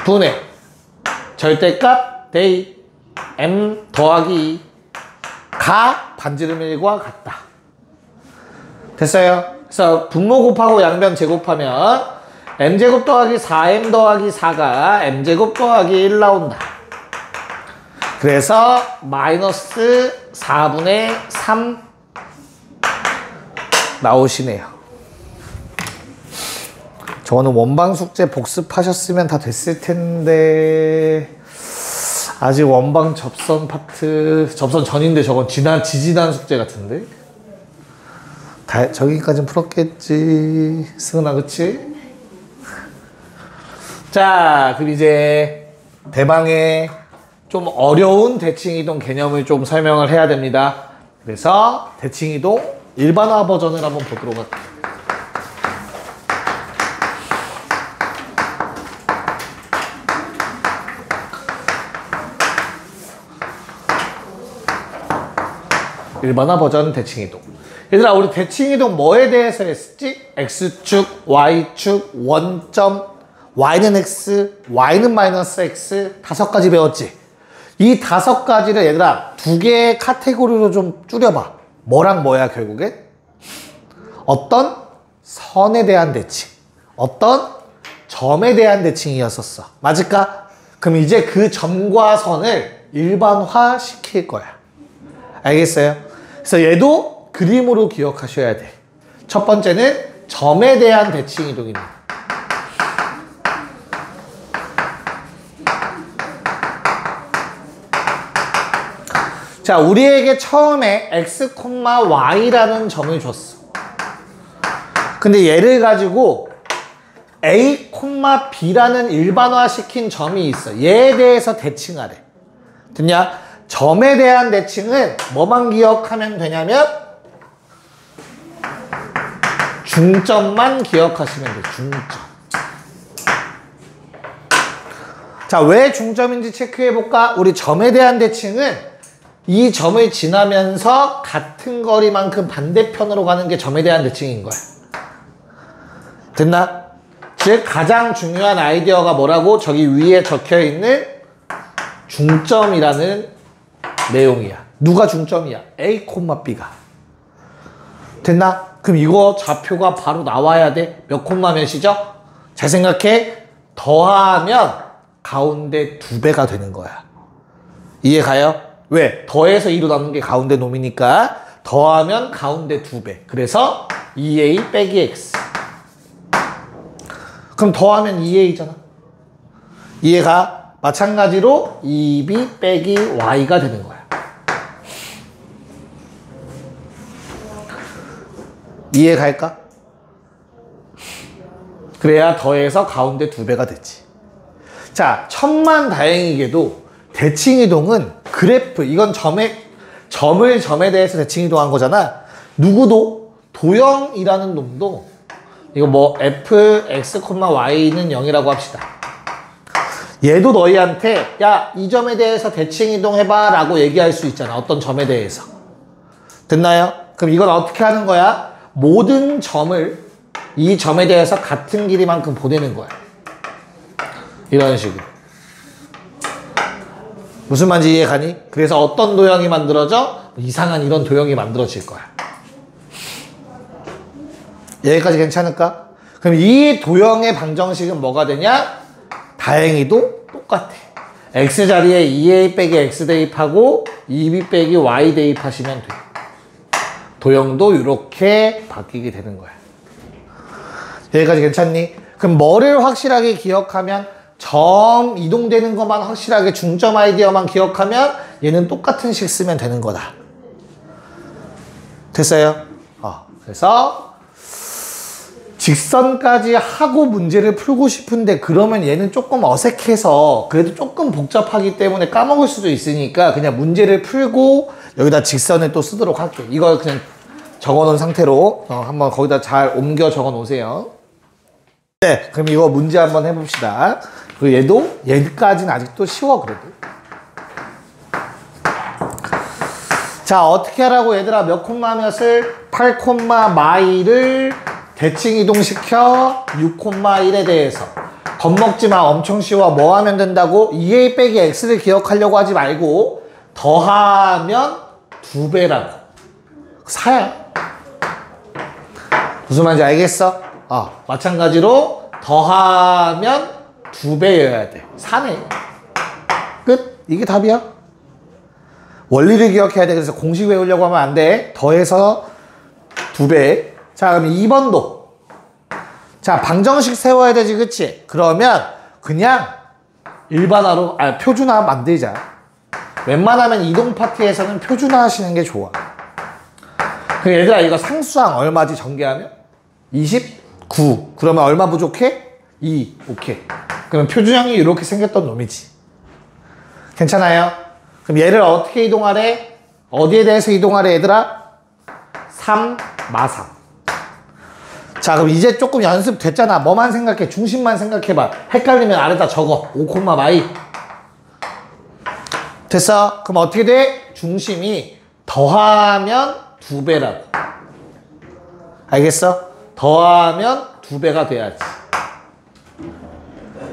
Speaker 1: 분의 절대값 대입 m 더하기 2가 반지름 1과 같다. 됐어요? 그래서 분모 곱하고 양변 제곱하면 m제곱 더하기 4m 더하기 4가 m제곱 더하기 1 나온다. 그래서 마이너스 4분의 3 나오시네요. 저는 원방 숙제 복습하셨으면 다 됐을 텐데 아직 원방 접선 파트 접선 전인데 저건 지지난 숙제 같은데 저기까지는 풀었겠지 승은아 그치? 자 그럼 이제 대방의 좀 어려운 대칭이동 개념을 좀 설명을 해야 됩니다. 그래서 대칭이동 일반화 버전을 한번 보도록 할게요. 일반화 버전 대칭이동. 얘들아 우리 대칭이동 뭐에 대해서 했었지? X축, Y축, 원점, Y는 X, Y는 마이너스 X 5가지 배웠지? 이 5가지를 얘들아 2개의 카테고리로 좀 줄여봐. 뭐랑 뭐야 결국에? 어떤 선에 대한 대칭, 어떤 점에 대한 대칭이었었어. 맞을까? 그럼 이제 그 점과 선을 일반화 시킬 거야. 알겠어요? 그래서 얘도 그림으로 기억하셔야 돼. 첫 번째는 점에 대한 대칭 이동입니다. 자, 우리에게 처음에 x, y라는 점을 줬어. 근데 얘를 가지고 A, B라는 일반화시킨 점이 있어. 얘에 대해서 대칭하래. 됐냐? 점에 대한 대칭은 뭐만 기억하면 되냐면 중점만 기억하시면 돼. 중점. 자, 왜 중점인지 체크해볼까? 우리 점에 대한 대칭은 이 점을 지나면서 같은 거리만큼 반대편으로 가는 게 점에 대한 대칭인 거야. 됐나? 즉 가장 중요한 아이디어가 뭐라고? 저기 위에 적혀있는 중점이라는 내용이야. 누가 중점이야? A, B가. 됐나? 그럼 이거 좌표가 바로 나와야 돼. 몇 콤마 몇이죠? 잘 생각해. 더하면 가운데 2배가 되는 거야. 이해가요? 왜? 더해서 2로 나누는 게 가운데 놈이니까 더하면 가운데 2배. 그래서 2a 빼기 x. 그럼 더하면 2a잖아. 이해가? 마찬가지로 2b 빼기 y가 되는 거야. 이해 갈까? 그래야 더해서 가운데 2배가 됐지. 자, 천만다행이게도 대칭이동은 그래프, 이건 점에 대해서 대칭이동한 거잖아. 누구도 도형이라는 놈도 이거 뭐 f, x, y는 0이라고 합시다. 얘도 너희한테 야, 이 점에 대해서 대칭이동해봐 라고 얘기할 수 있잖아. 어떤 점에 대해서. 됐나요? 그럼 이건 어떻게 하는 거야? 모든 점을 이 점에 대해서 같은 길이만큼 보내는 거야. 이런 식으로. 무슨 말인지 이해가니? 그래서 어떤 도형이 만들어져? 이상한 이런 도형이 만들어질 거야. 여기까지 괜찮을까? 그럼 이 도형의 방정식은 뭐가 되냐? 다행히도 똑같아. x 자리에 2a 빼기 x 대입하고 2b 빼기 y 대입하시면 돼. 도형도 이렇게 바뀌게 되는 거야. 여기까지 괜찮니? 그럼 뭐를 확실하게 기억하면 점 이동되는 것만 확실하게 중점 아이디어만 기억하면 얘는 똑같은 식 쓰면 되는 거다. 됐어요? 그래서 직선까지 하고 문제를 풀고 싶은데 그러면 얘는 조금 어색해서 그래도 조금 복잡하기 때문에 까먹을 수도 있으니까 그냥 문제를 풀고 여기다 직선을 또 쓰도록 할게. 이걸 그냥 적어놓은 상태로 한번 거기다 잘 옮겨 적어 놓으세요. 네, 그럼 이거 문제 한번 해봅시다. 그리고 얘까지는 아직도 쉬워 그래도. 자, 어떻게 하라고 얘들아? 몇 콤마 몇을? 8 콤마 마이를 대칭 이동시켜 6 콤마 1에 대해서. 겁먹지 마. 엄청 쉬워. 뭐 하면 된다고? 2a 빼기 x를 기억하려고 하지 말고 더하면 2배라고. 4야. 무슨 말인지 알겠어? 마찬가지로 더하면 2배여야 돼. 4네. 끝. 이게 답이야. 원리를 기억해야 돼. 그래서 공식 외우려고 하면 안 돼. 더해서 2배. 자, 그럼 2번도. 자, 방정식 세워야 되지, 그치? 그러면 그냥 일반화로, 표준화 만들자. 웬만하면 이동 파트에서는 표준화 하시는 게 좋아. 그럼 얘들아, 이거 상수항 얼마지 전개하면? 29. 그러면 얼마 부족해? 2. 오케이. 그럼 표준형이 이렇게 생겼던 놈이지. 괜찮아요? 그럼 얘를 어떻게 이동하래? 어디에 대해서 이동하래, 얘들아? 3, 마삼. 자, 그럼 이제 조금 연습됐잖아. 뭐만 생각해? 중심만 생각해봐. 헷갈리면 아래다 적어. 5 마이. 됐어? 그럼 어떻게 돼? 중심이 더하면 2배라고. 알겠어? 더하면 2배가 돼야지.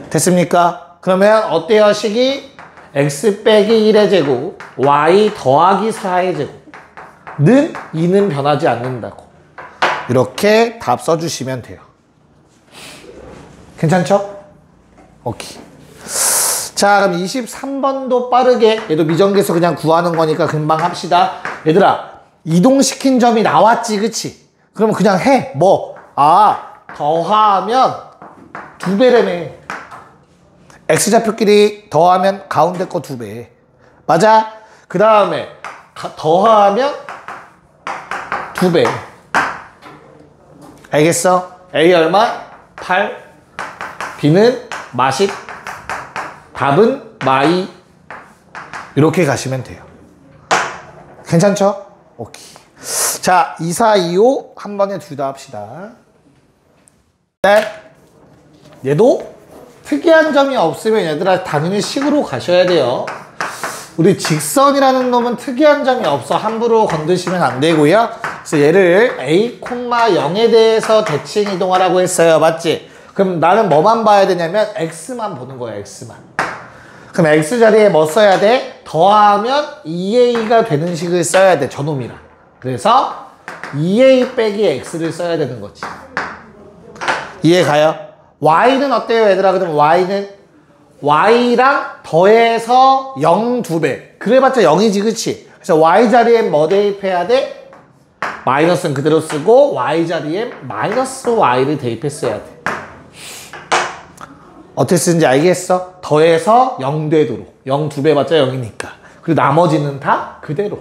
Speaker 1: 됐습니까? 그러면 어때요? 식이 x 빼기 1의 제곱, y 더하기 4의 제곱는 2는 변하지 않는다고. 이렇게 답 써주시면 돼요. 괜찮죠? 오케이. 자, 그럼 23번도 빠르게, 얘도 미정계에서 그냥 구하는 거니까 금방 합시다. 얘들아, 이동시킨 점이 나왔지, 그치? 그러면 그냥 해. 뭐? 더하면 2배라며. x좌표끼리 더하면 가운데 거 2배. 맞아? 그 다음에 더하면 2배. 알겠어? a 얼마? 8, B는 마십, 답은 마이. 이렇게 가시면 돼요. 괜찮죠? 오케이. 자, 2, 4, 2, 5 한 번에 둘 다 합시다. 네. 얘도 특이한 점이 없으면 얘들아 당연히 식으로 가셔야 돼요. 우리 직선이라는 놈은 특이한 점이 없어 함부로 건드시면 안 되고요. 그래서 얘를 A, 0에 대해서 대칭 이동하라고 했어요. 맞지? 그럼 나는 뭐만 봐야 되냐면 X만 보는 거야. X만. 그럼 X 자리에 뭐 써야 돼? 더하면 2A가 되는 식을 써야 돼. 저놈이랑. 그래서 2A 빼기 X를 써야 되는 거지. 이해 가요? Y는 어때요 얘들아? 그럼 Y는 Y랑 더해서 0 2배. 그래봤자 0이지 그치? 그래서 Y 자리에 뭐 대입해야 돼? 마이너스는 그대로 쓰고 Y 자리에 마이너스 Y를 대입했어야 돼. 어떻게 쓰는지 알겠어? 더해서 0 되도록. 0 2배 봤자 0이니까. 그리고 나머지는 다 그대로.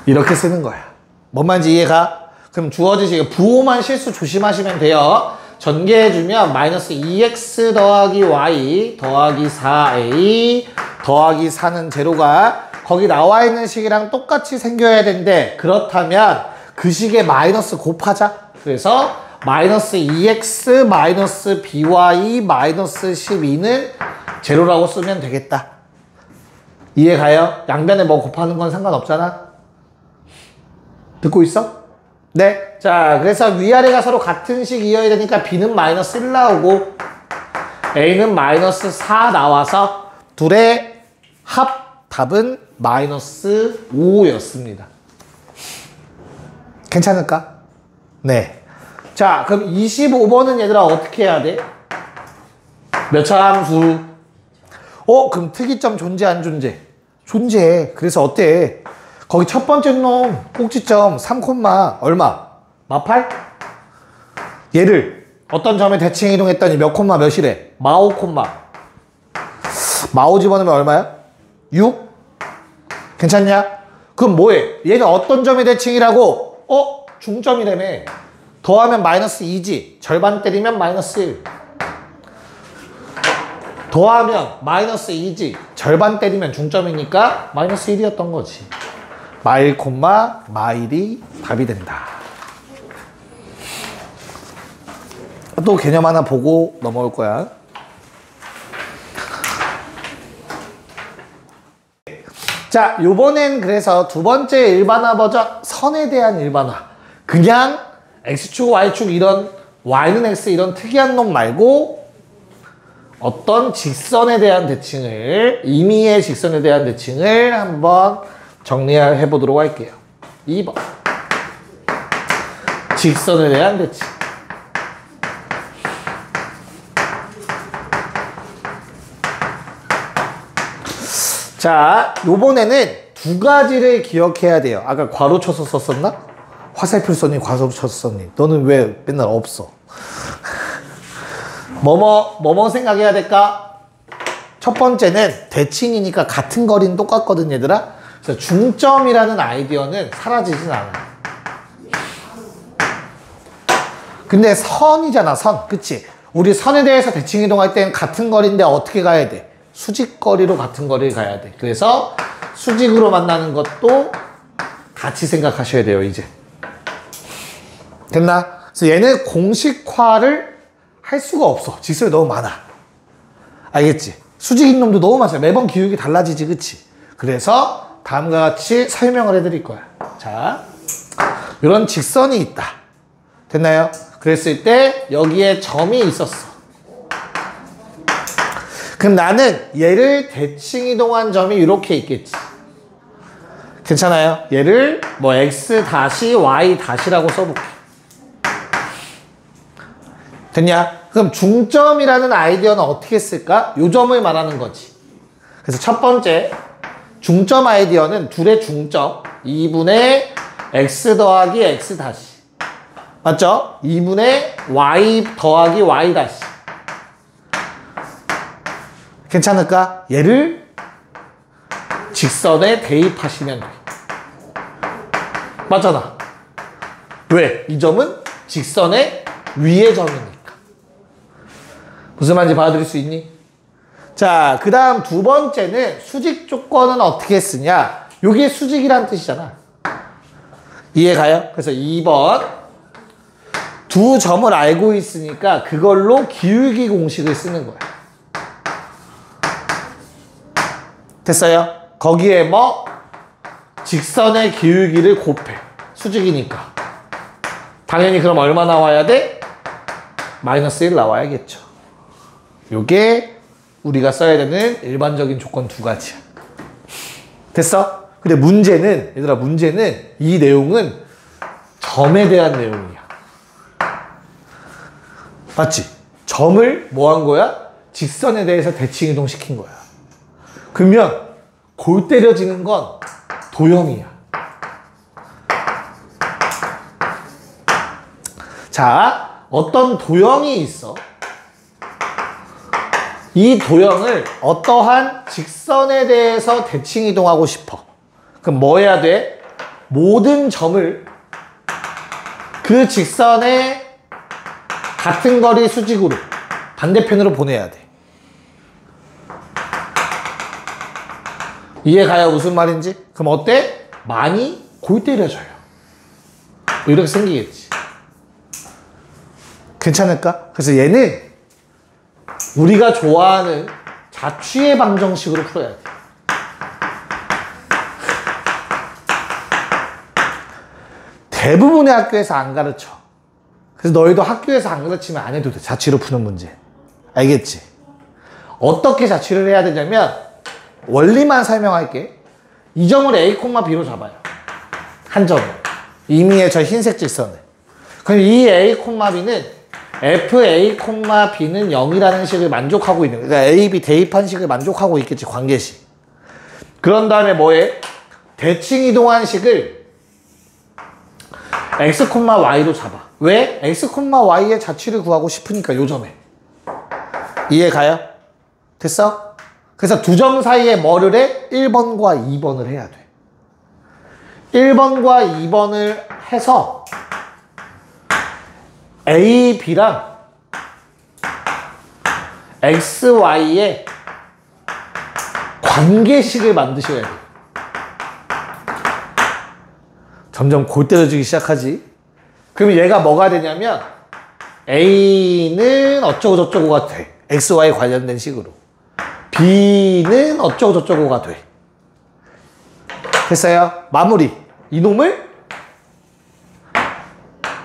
Speaker 1: 이렇게 쓰는 거야. 뭔 말인지 이해가? 그럼 주어진 식에 부호만 실수 조심하시면 돼요. 전개해주면 마이너스 2x 더하기 y 더하기 4a 더하기 4는 제로가 거기 나와 있는 식이랑 똑같이 생겨야 되는데 그렇다면 그 식에 마이너스 곱하자. 그래서 마이너스 2x 마이너스 by 마이너스 12는 제로라고 쓰면 되겠다. 이해 가요? 양변에 뭐 곱하는 건 상관없잖아. 듣고 있어? 네. 자, 그래서 위아래가 서로 같은 식 이어야 되니까 B는 마이너스 1 나오고 A는 마이너스 4 나와서 둘의 합 답은 마이너스 5였습니다. 괜찮을까? 네. 자, 그럼 25번은 얘들아 어떻게 해야 돼? 몇 차 함수? 그럼 특이점 존재 안 존재? 존재해. 그래서 어때? 거기 첫 번째 놈 꼭지점 3, 얼마? 마8? 얘를 어떤 점에 대칭 이동했더니 몇 콤마 몇이래? 마5 콤마. 마5 집어넣으면 얼마야? 6? 괜찮냐? 그럼 뭐해? 얘는 어떤 점에 대칭이라고? 중점이라며. 더하면 마이너스 2지. 절반 때리면 마이너스 1. 더하면 마이너스 2지. 절반 때리면 중점이니까 마이너스 1이었던 거지. 마1, 마1이 답이 된다. 또 개념 하나 보고 넘어올 거야. 자, 요번엔 그래서 두 번째 일반화 버전 선에 대한 일반화. 그냥 X축, Y축 이런 Y는 X 이런 특이한 놈 말고 어떤 직선에 대한 대칭을 임의의 직선에 대한 대칭을 한번 정리해 보도록 할게요. 2번. 직선에 대한 대칭. 자, 요번에는 두 가지를 기억해야 돼요. 아까 괄호 쳐서 썼었나? 화살표 썼니? 괄호 쳐서 썼니? 너는 왜 맨날 없어? 뭐뭐 생각해야 될까? 첫 번째는 대칭이니까 같은 거리는 똑같거든 얘들아. 그래서 중점이라는 아이디어는 사라지진 않아. 근데 선이잖아, 선. 그치? 우리 선에 대해서 대칭 이동할 때는 같은 거리인데 어떻게 가야 돼? 수직거리로 같은 거리를 가야 돼. 그래서 수직으로 만나는 것도 같이 생각하셔야 돼요, 이제. 됐나? 그래서 얘는 공식화를 할 수가 없어. 직선이 너무 많아. 알겠지? 수직인 놈도 너무 많아. 매번 기울기 달라지지, 그치? 그래서 다음과 같이 설명을 해드릴 거야. 자, 이런 직선이 있다. 됐나요? 그랬을 때 여기에 점이 있었어. 그럼 나는 얘를 대칭 이동한 점이 이렇게 있겠지. 괜찮아요? 얘를 뭐 x 다시 y 다시라고 써볼게. 됐냐? 그럼 중점이라는 아이디어는 어떻게 쓸까? 요 점을 말하는 거지. 그래서 첫 번째 중점 아이디어는 둘의 중점 2분의 x 더하기 x 다시. 맞죠? 2분의 y 더하기 y 다시. 괜찮을까? 얘를 직선에 대입하시면 돼. 맞잖아. 왜? 이 점은 직선의 위의 점이니까. 무슨 말인지 받아들일 수 있니? 자, 그 다음 두 번째는 수직 조건은 어떻게 쓰냐? 요게 수직이란 뜻이잖아. 이해가요? 그래서 2번 두 점을 알고 있으니까 그걸로 기울기 공식을 쓰는 거야. 됐어요? 거기에 뭐? 직선의 기울기를 곱해. 수직이니까. 당연히 그럼 얼마 나와야 돼? 마이너스 1 나와야겠죠. 요게 우리가 써야 되는 일반적인 조건 두 가지야. 됐어? 근데 문제는, 얘들아, 문제는 이 내용은 점에 대한 내용이야. 맞지? 점을 뭐 한 거야? 직선에 대해서 대칭 이동시킨 거야. 그러면 골 때려지는 건 도형이야. 자, 어떤 도형이 있어. 이 도형을 어떠한 직선에 대해서 대칭 이동하고 싶어. 그럼 뭐 해야 돼? 모든 점을 그 직선의 같은 거리 수직으로 반대편으로 보내야 돼. 이해가요? 무슨 말인지? 그럼 어때? 많이 골 때려져요. 이렇게 생기겠지. 괜찮을까? 그래서 얘는 우리가 좋아하는 자취의 방정식으로 풀어야 돼. 대부분의 학교에서 안 가르쳐. 그래서 너희도 학교에서 안 가르치면 안 해도 돼. 자취로 푸는 문제. 알겠지? 어떻게 자취를 해야 되냐면 원리만 설명할게. 이 점을 A, B로 잡아요. 한 점을. 임의의 저 흰색 직선을. 그럼 이 A, B는 FA, B는 0이라는 식을 만족하고 있는 거야. 그러니까 A, B 대입한 식을 만족하고 있겠지. 관계식. 그런 다음에 뭐해? 대칭 이동한 식을 X, Y로 잡아. 왜? X, Y의 자취를 구하고 싶으니까 요 점에. 이해가요? 됐어? 그래서 두 점 사이에 뭐를 해? 1번과 2번을 해야 돼. 1번과 2번을 해서 A, B랑 X, Y의 관계식을 만드셔야 돼. 점점 골 때려지기 시작하지. 그러면 얘가 뭐가 되냐면 A는 어쩌고저쩌고가 돼. X, Y 관련된 식으로. B는 어쩌고저쩌고가 돼. 됐어요? 마무리. 이놈을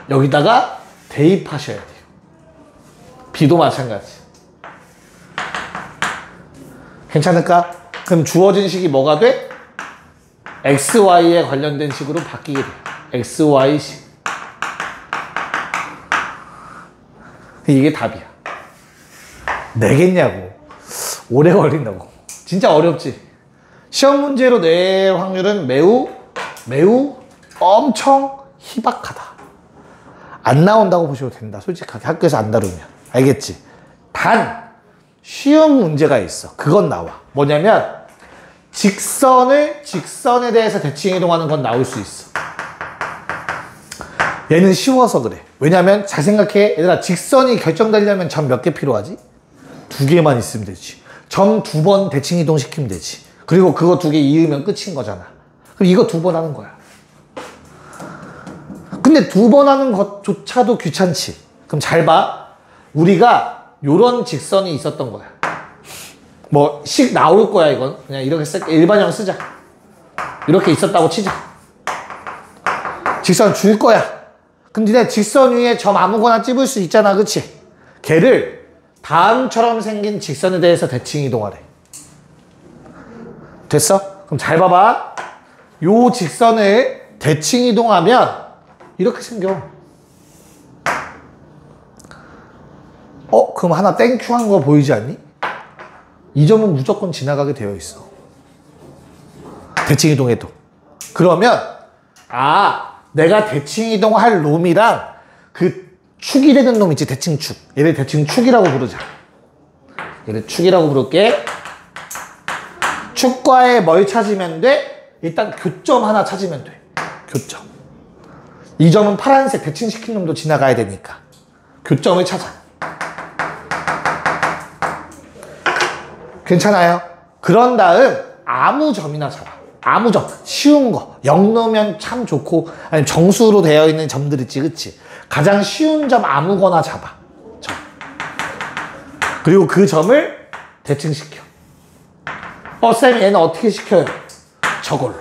Speaker 1: 여기다가 대입하셔야 돼요. B도 마찬가지. 괜찮을까? 그럼 주어진 식이 뭐가 돼? X, Y에 관련된 식으로 바뀌게 돼. X, Y식. 이게 답이야. 내겠냐고. 오래 걸린다고. 진짜 어렵지? 시험 문제로 낼 확률은 매우 엄청 희박하다. 안 나온다고 보셔도 된다. 솔직하게 학교에서 안 다루면. 알겠지? 단 쉬운 문제가 있어. 그건 나와. 뭐냐면 직선에 대해서 대칭 이동하는 건 나올 수 있어. 얘는 쉬워서 그래. 왜냐면 잘 생각해. 얘들아, 직선이 결정되려면 점 몇 개 필요하지? 2개만 있으면 되지. 점 2번 대칭 이동시키면 되지. 그리고 그거 2개 이으면 끝인 거잖아. 그럼 이거 2번 하는 거야. 근데 2번 하는 것조차도 귀찮지. 그럼 잘 봐. 우리가 요런 직선이 있었던 거야. 뭐 식 나올 거야. 이건 그냥 이렇게 쓸게. 일반형 쓰자. 이렇게 있었다고 치자. 직선 줄 거야. 근데 내 직선 위에 점 아무거나 찝을 수 있잖아. 그치? 걔를 다음처럼 생긴 직선에 대해서 대칭 이동하래. 됐어? 그럼 잘 봐봐. 요 직선을 대칭 이동하면 이렇게 생겨. 그럼 하나 땡큐 한 거 보이지 않니? 이 점은 무조건 지나가게 되어 있어. 대칭 이동해도. 그러면 내가 대칭 이동할 놈이랑 그 축이 되는 놈 있지. 대칭축. 얘를 대칭축이라고 부르자. 얘를 축이라고 부를게. 축과에 뭘 찾으면 돼? 일단 교점 하나 찾으면 돼. 교점. 이 점은 파란색 대칭시킨 놈도 지나가야 되니까 교점을 찾아. 괜찮아요? 그런 다음 아무 점이나 잡아. 아무 점. 쉬운 거. 0 넣으면 참 좋고 아니면 정수로 되어 있는 점들 있지. 그치? 가장 쉬운 점 아무거나 잡아. 점. 그리고 그 점을 대칭시켜. 쌤 얘는 어떻게 시켜요? 저걸로.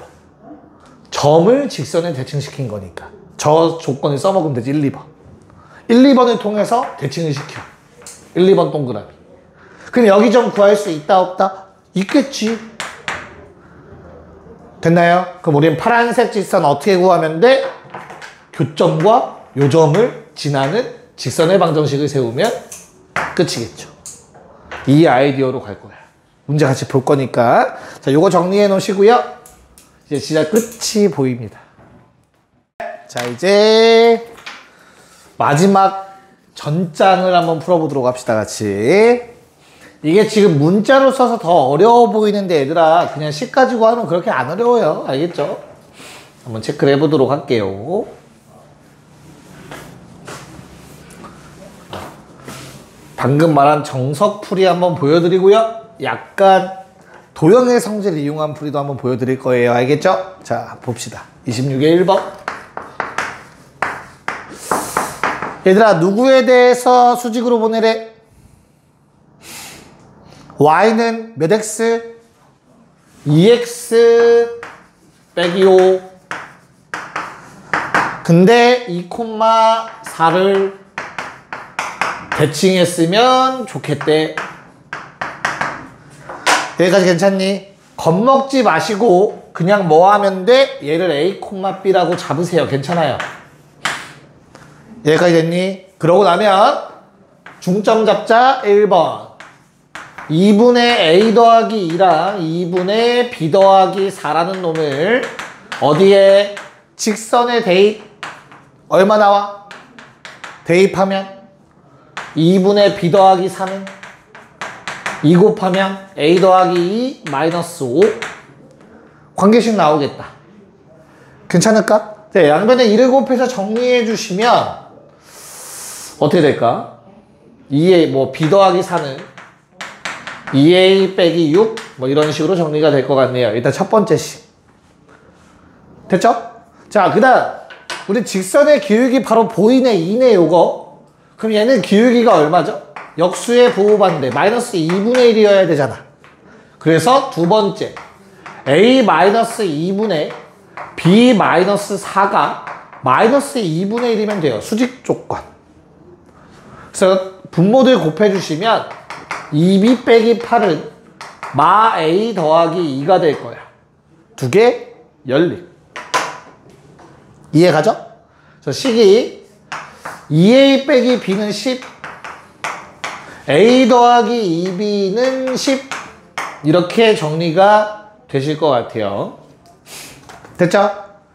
Speaker 1: 점을 직선에 대칭시킨 거니까 저 조건을 써먹으면 되지. 1, 2번 1, 2번을 통해서 대칭을 시켜. 1, 2번 동그라미. 그럼 여기 점 구할 수 있다 없다? 있겠지. 됐나요? 그럼 우리는 파란색 직선 어떻게 구하면 돼? 교점과 요점을 지나는 직선의 방정식을 세우면 끝이겠죠. 이 아이디어로 갈 거야. 문제 같이 볼 거니까. 자, 요거 정리해 놓으시고요. 이제 진짜 끝이 보입니다. 자, 이제 마지막 전장을 한번 풀어보도록 합시다, 같이. 이게 지금 문자로 써서 더 어려워 보이는데 얘들아 그냥 식 가지고 하면 그렇게 안 어려워요. 알겠죠? 한번 체크를 해보도록 할게요. 방금 말한 정석풀이 한번 보여드리고요. 약간 도형의 성질을 이용한 풀이도 한번 보여드릴 거예요. 알겠죠? 자, 봅시다. 26의 1번. 얘들아 누구에 대해서 수직으로 보내래? y는 몇 x? 2x 빼기 5. 근데 2,4를 대칭했으면 좋겠대. 여기까지 괜찮니? 겁먹지 마시고 그냥 뭐 하면 돼? 얘를 a, b라고 잡으세요. 괜찮아요. 여기까지 됐니? 그러고 나면 중점 잡자. 1번 2분의 a 더하기 2랑 2분의 b 더하기 4라는 놈을 어디에? 직선에 대입. 얼마 나와? 대입하면 2분의 b 더하기 4는 2 곱하면 a 더하기 2 마이너스 5. 관계식 나오겠다. 괜찮을까? 네, 양변에 2를 곱해서 정리해 주시면 어떻게 될까? 2에 뭐 b 더하기 4는 2a 빼기 6 뭐 이런 식으로 정리가 될 것 같네요. 일단 첫 번째 식. 됐죠? 자, 그 다음 우리 직선의 기울기 바로 보이네. 2네 요거. 그럼 얘는 기울기가 얼마죠? 역수의 부호반대 마이너스 2분의 1이어야 되잖아. 그래서 두 번째 a 마이너스 2분의 b 마이너스 4가 마이너스 2분의 1이면 돼요. 수직 조건. 그래서 분모들 곱해주시면 2b 빼기 8은 마 a 더하기 2가 될 거야. 두 개 연립. 이해가죠? 그래서 식이 2a 빼기 b는 10, a 더하기 2b는 10 이렇게 정리가 되실 것 같아요. 됐죠?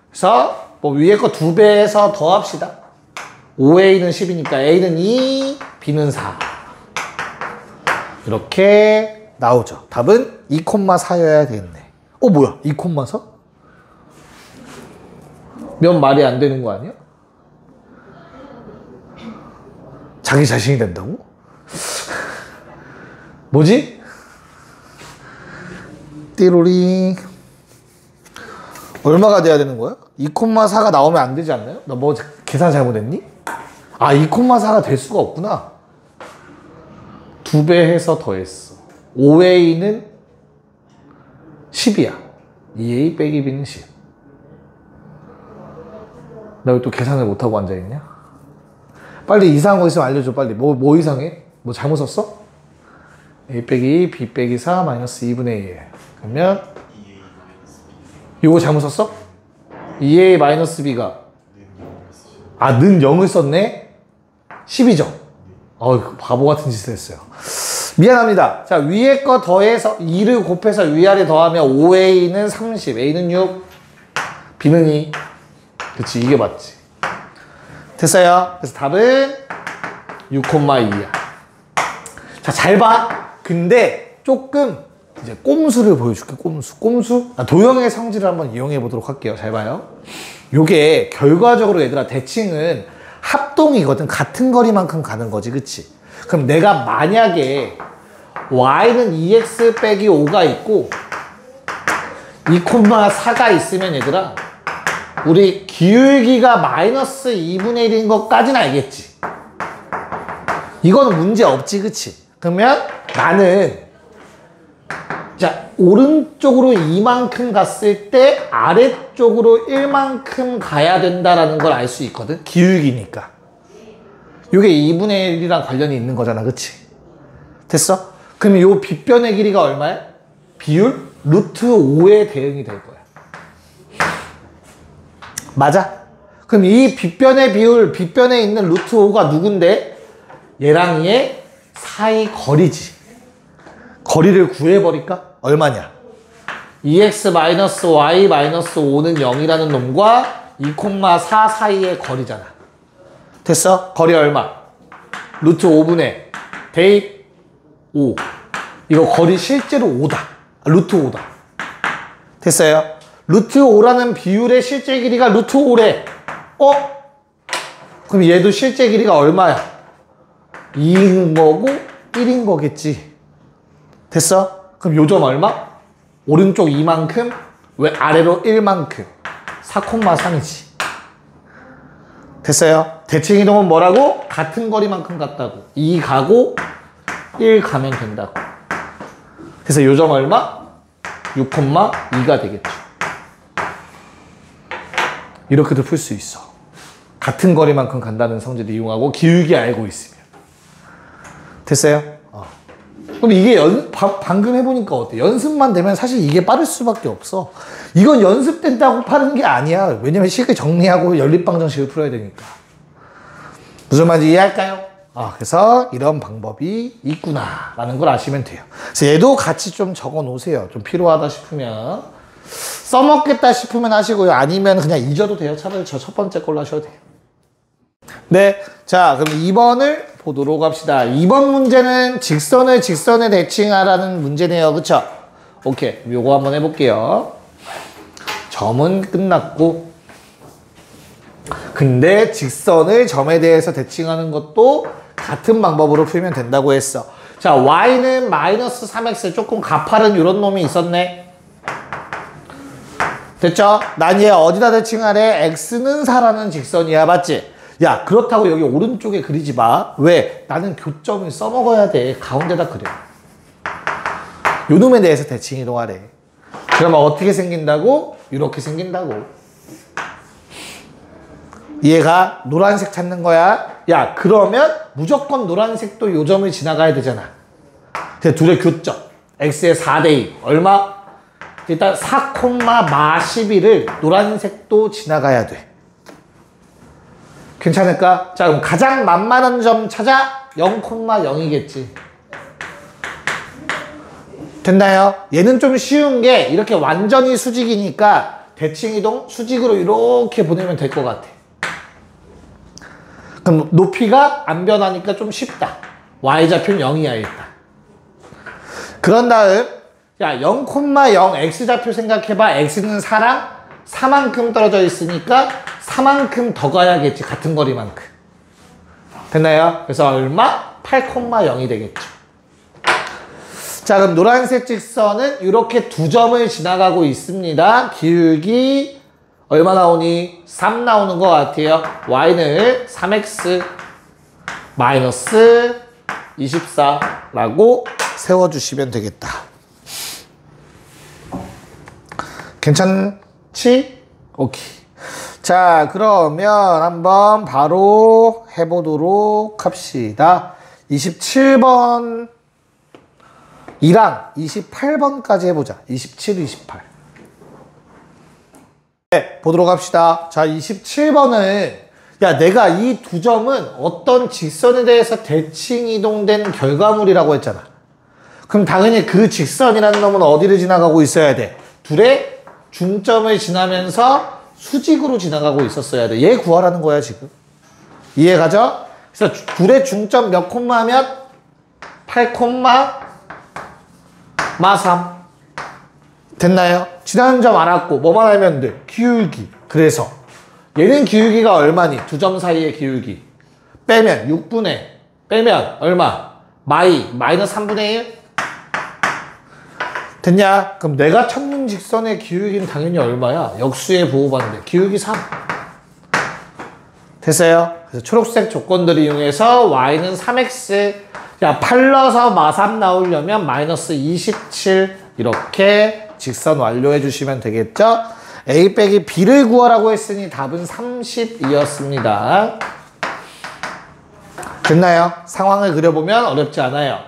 Speaker 1: 그래서 뭐 위에 거 2배에서 더합시다. 5a는 10이니까 a는 2, b는 4 이렇게 나오죠. 답은 2,4여야 되겠네. 뭐야? 2,4? 몇 말이 안 되는 거 아니야? 자기 자신이 된다고? 뭐지? 띠로리. 얼마가 돼야 되는 거야? 2,4가 나오면 안 되지 않나요? 너 뭐 계산 잘못했니? 2,4가 될 수가 없구나. 2배 해서 더했어. 5a는 10이야. 2a 빼기 b는 10. 나 왜 또 계산을 못하고 앉아있냐? 빨리 이상한 거 있으면 알려줘. 빨리. 뭐 이상해? 뭐 잘못 썼어? a 빼기 2, b 빼기 4 마이너스 2분의 1. 그러면 이거 잘못 썼어? 2a 마이너스 b가 는 0을 썼네? 10이죠? 바보 같은 짓을 했어요. 미안합니다. 자, 위에 거 더해서 2를 곱해서 위아래 더하면 5a는 30, a는 6, b는 2. 그치, 이게 맞지. 됐어요. 그래서 답은 6,2야. 자, 잘 봐. 근데 조금 이제 꼼수를 보여줄게. 꼼수. 도형의 성질을 한번 이용해 보도록 할게요. 잘 봐요. 요게 결과적으로 얘들아 대칭은 합동이거든. 같은 거리만큼 가는 거지. 그치? 그럼 내가 만약에 y는 2x 빼기 5가 있고 2,4가 있으면 얘들아 우리 기울기가 마이너스 2분의 1인 것까지는 알겠지. 이거는 문제 없지, 그치? 그러면 나는 자 오른쪽으로 이만큼 갔을 때 아래쪽으로 1만큼 가야 된다라는 걸 알 수 있거든. 기울기니까. 이게 2분의 1이랑 관련이 있는 거잖아, 그치? 됐어? 그럼 이 빗변의 길이가 얼마야? 비율 루트 5에 대응이 될 거야. 맞아? 그럼 이 빗변의 비율, 빗변에 있는 루트 5가 누군데? 얘랑 얘 사이 거리지. 거리를 구해버릴까? 얼마냐? 2x-y-5는 0이라는 놈과 2,4 사이의 거리잖아. 됐어? 거리 얼마? 루트 5분의 대입 5. 이거 거리 실제로 5다. 루트 5다. 됐어요? 루트 5라는 비율의 실제 길이가 루트 5래. 그럼 얘도 실제 길이가 얼마야? 2인 거고 1인 거겠지. 됐어? 그럼 요점 얼마? 오른쪽 2만큼, 왜 아래로 1만큼. 4,3이지. 됐어요? 대칭 이동은 뭐라고? 같은 거리만큼 갔다고. 2 가고 1 가면 된다고. 그래서 요점 얼마? 6,2가 되겠죠. 이렇게도 풀 수 있어. 같은 거리만큼 간다는 성질을 이용하고 기울기 알고 있으면. 됐어요? 그럼 이게 방금 해보니까 어때? 연습만 되면 사실 이게 빠를 수밖에 없어. 이건 연습된다고 빠른 게 아니야. 왜냐면 식을 정리하고 연립방정식을 풀어야 되니까. 무슨 말인지 이해할까요? 그래서 이런 방법이 있구나 라는 걸 아시면 돼요. 그래서 얘도 같이 좀 적어 놓으세요. 좀 필요하다 싶으면. 써먹겠다 싶으면 하시고요. 아니면 그냥 잊어도 돼요. 차라리 저 첫 번째 걸로 하셔도 돼요. 네. 자, 그럼 2번을 보도록 합시다. 2번 문제는 직선을 직선에 대칭하라는 문제네요. 그쵸? 오케이. 요거 한번 해볼게요. 점은 끝났고. 근데 직선을 점에 대해서 대칭하는 것도 같은 방법으로 풀면 된다고 했어. 자, y는 마이너스 3x 조금 가파른 이런 놈이 있었네. 됐죠? 난 얘 어디다 대칭하래? x는 4라는 직선이야. 맞지? 야, 그렇다고 여기 오른쪽에 그리지 마. 왜? 나는 교점을 써먹어야 돼. 가운데다 그려. 요 놈에 대해서 대칭 이동하래. 그러면 어떻게 생긴다고? 이렇게 생긴다고. 얘가 노란색 찾는 거야. 야, 그러면 무조건 노란색도 요 점을 지나가야 되잖아. 그래서 둘의 교점. x의 4대2. 얼마? 일단 4,11을 노란색도 지나가야 돼. 괜찮을까? 자, 그럼 가장 만만한 점 찾아? 0,0이겠지. 됐나요? 얘는 좀 쉬운 게 이렇게 완전히 수직이니까 대칭이동 수직으로 이렇게 보내면 될 것 같아. 그럼 높이가 안 변하니까 좀 쉽다. y좌표는 0이야 일단. 그런 다음 야 0,0 x좌표 생각해봐. x는 4랑 4만큼 떨어져 있으니까 4만큼 더 가야겠지. 같은 거리만큼. 됐나요? 그래서 얼마? 8,0이 되겠죠. 자, 그럼 노란색 직선은 이렇게 두 점을 지나가고 있습니다. 기울기 얼마 나오니? 3 나오는 것 같아요. y는 3x 마이너스 24라고 세워주시면 되겠다. 괜찮지? 오케이. 자, 그러면 한번 바로 해보도록 합시다. 27번 이랑 28번까지 해보자. 27, 28. 네, 보도록 합시다. 자, 27번은 야, 내가 이 두 점은 어떤 직선에 대해서 대칭 이동된 결과물이라고 했잖아. 그럼 당연히 그 직선이라는 놈은 어디를 지나가고 있어야 돼? 둘의 중점을 지나면서 수직으로 지나가고 있었어야 돼. 얘 구하라는 거야, 지금. 이해가죠? 그래서 둘의 중점 몇 콤마 몇? 8콤마 3. 됐나요? 지나는 점 알았고 뭐만 알면 돼? 기울기. 그래서 얘는 기울기가 얼마니? 두 점 사이의 기울기. 빼면 6분의 빼면 얼마? 마이너스 3분의 1? 됐냐? 그럼 내가 찾는 직선의 기울기는 당연히 얼마야? 역수에 보호받는데 기울기 3. 됐어요? 그래서 초록색 조건들을 이용해서 y는 3x, 야 8 넣어서 마3 나오려면 마이너스 27 이렇게 직선 완료해 주시면 되겠죠? a 빼기 b를 구하라고 했으니 답은 30이었습니다. 됐나요? 상황을 그려보면 어렵지 않아요.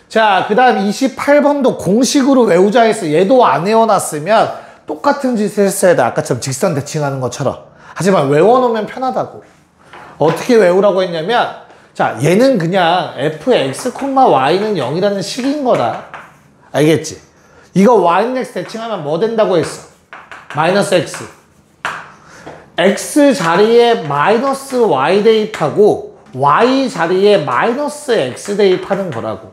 Speaker 1: 자, 그 다음 28번도 공식으로 외우자 해서 얘도 안 외워놨으면 똑같은 짓을 했어야 돼. 아까처럼 직선 대칭하는 것처럼. 하지만 외워놓으면 편하다고. 어떻게 외우라고 했냐면, 자, 얘는 그냥 fx, y는 0이라는 식인 거다. 알겠지? 이거 y는 x 대칭하면 뭐 된다고 했어? 마이너스 x. x 자리에 마이너스 y 대입하고 y 자리에 마이너스 x 대입하는 거라고.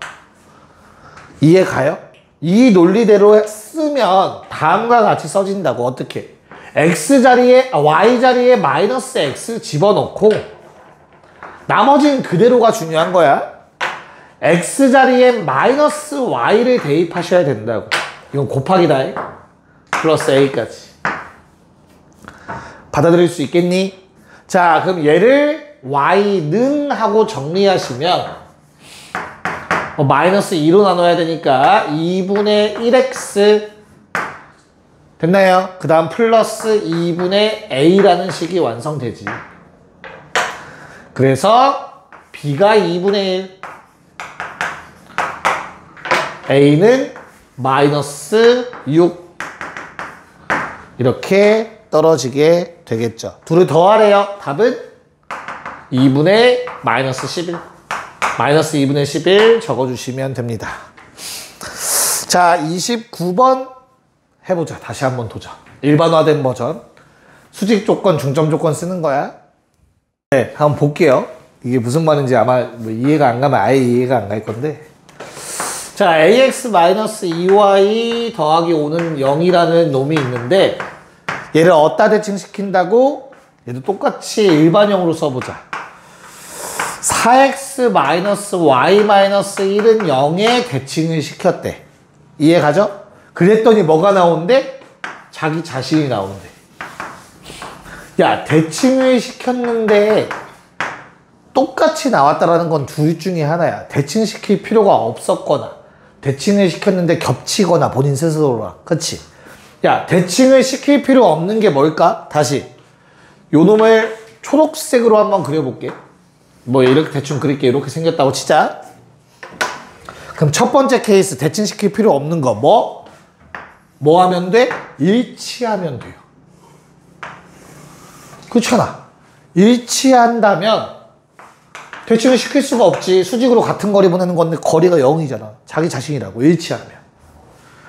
Speaker 1: 이해 가요? 이 논리대로 쓰면 다음과 같이 써진다고. 어떻게? x 자리에 y 자리에 마이너스 x 집어넣고 나머지는 그대로가 중요한 거야. x 자리에 마이너스 y를 대입하셔야 된다고. 이건 곱하기다. 플러스 a까지. 받아들일 수 있겠니? 자, 그럼 얘를 y는 하고 정리하시면 마이너스 2로 나눠야 되니까 2분의 1x 됐나요? 그 다음 플러스 2분의 a라는 식이 완성되지. 그래서 b가 2분의 1, a는 마이너스 6 이렇게 떨어지게 되겠죠. 둘을 더하래요. 답은 2분의 마이너스 11 마이너스 2분의 11 적어주시면 됩니다. 자, 29번 해보자. 다시 한번 도전. 일반화된 버전. 수직 조건, 중점 조건 쓰는 거야. 네, 한번 볼게요. 이게 무슨 말인지 아마 뭐 이해가 안 가면 아예 이해가 안 갈 건데. 자, ax-2y 더하기 5는 0이라는 놈이 있는데 얘를 어디다 대칭시킨다고? 얘도 똑같이 일반형으로 써보자. 4x-y-1은 0에 대칭을 시켰대. 이해 가죠? 그랬더니 뭐가 나온대? 자기 자신이 나온대. 야, 대칭을 시켰는데 똑같이 나왔다라는 건 둘 중에 하나야. 대칭시킬 필요가 없었거나 대칭을 시켰는데 겹치거나 본인 스스로랑. 그치? 야, 대칭을 시킬 필요 없는 게 뭘까? 다시 요 놈을 초록색으로 한번 그려볼게. 뭐 이렇게 대충 그릴게. 이렇게 생겼다고 치자. 그럼 첫 번째 케이스 대칭시킬 필요 없는 거 뭐 하면 돼? 일치하면 돼요. 그렇잖아. 일치한다면 대칭을 시킬 수가 없지. 수직으로 같은 거리 보내는 건데 거리가 0이잖아. 자기 자신이라고. 일치하면.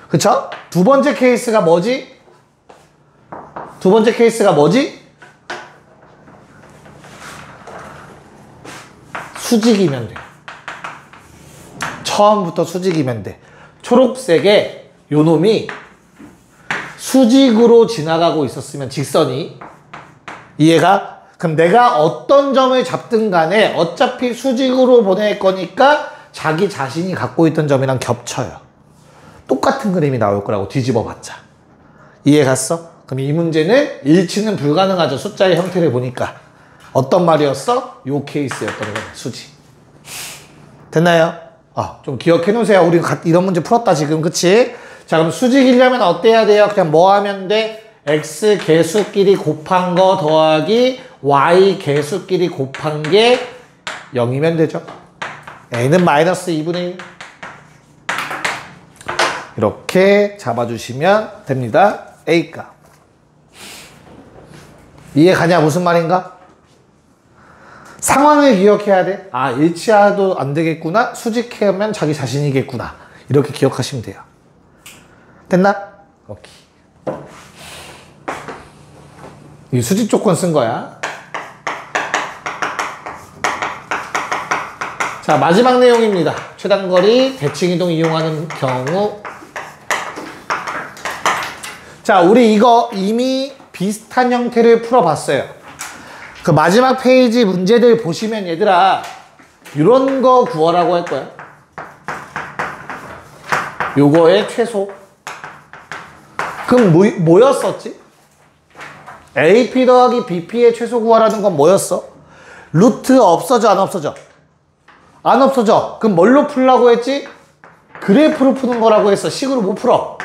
Speaker 1: 그쵸? 두 번째 케이스가 뭐지? 수직이면 돼. 처음부터 수직이면 돼. 초록색에 요 놈이 수직으로 지나가고 있었으면 직선이 이해가? 그럼 내가 어떤 점을 잡든 간에 어차피 수직으로 보낼 거니까 자기 자신이 갖고 있던 점이랑 겹쳐요. 똑같은 그림이 나올 거라고 뒤집어 봤자. 이해 갔어? 그럼 이 문제는 일치는 불가능하죠. 숫자의 형태를 보니까. 어떤 말이었어? 요 케이스였던 거네. 수직. 됐나요? 좀 기억해 놓으세요. 우리 이런 문제 풀었다 지금. 그치? 자, 그럼 수직이려면 어때야 돼요? 그냥 뭐 하면 돼? x 개수끼리 곱한 거 더하기 y 개수끼리 곱한 게 0이면 되죠. a는 마이너스 2분의 1 이렇게 잡아주시면 됩니다. a값. 이해 가냐? 무슨 말인가? 상황을 기억해야 돼. 일치해도 안 되겠구나. 수직하면 자기 자신이겠구나. 이렇게 기억하시면 돼요. 됐나? 오케이. 이 수직 조건 쓴 거야. 자, 마지막 내용입니다. 최단거리 대칭이동 이용하는 경우. 자, 우리 이거 이미 비슷한 형태를 풀어봤어요. 그 마지막 페이지 문제들 보시면 얘들아 이런 거 구하라고 할 거야. 요거의 최소. 그럼 뭐였었지? AP 더하기 BP의 최소 구하라는 건 뭐였어? 루트 없어져 안 없어져? 안 없어져. 그럼 뭘로 풀라고 했지? 그래프로 푸는 거라고 했어. 식으로 못 풀어.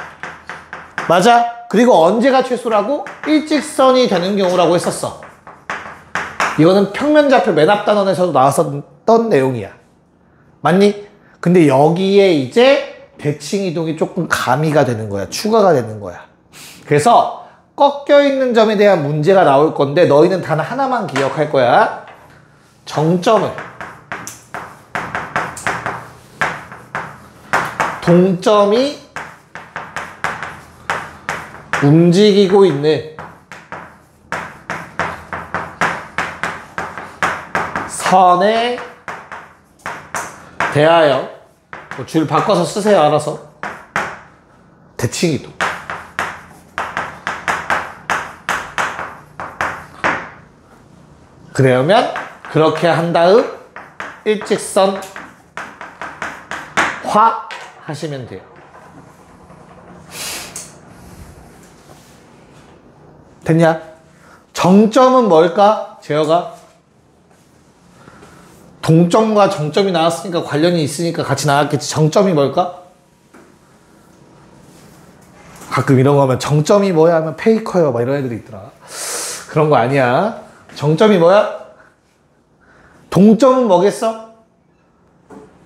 Speaker 1: 맞아? 그리고 언제가 최소라고? 일직선이 되는 경우라고 했었어. 이거는 평면좌표 맨 앞 단원에서도 나왔었던 내용이야. 맞니? 근데 여기에 이제 대칭 이동이 조금 가미가 되는 거야. 추가가 되는 거야. 그래서 꺾여 있는 점에 대한 문제가 나올 건데 너희는 단 하나만 기억할 거야. 정점을 동점이 움직이고 있는 선에 대하여 줄 바꿔서 쓰세요. 알아서. 대칭이동. 그러면 그렇게 한 다음 일직선 화 하시면 돼요. 됐냐? 정점은 뭘까? 재혁아? 동점과 정점이 나왔으니까 관련이 있으니까 같이 나왔겠지. 정점이 뭘까? 가끔 이런 거 하면 정점이 뭐야 하면 페이커요 막 이런 애들이 있더라. 그런 거 아니야. 정점이 뭐야? 동점은 뭐겠어?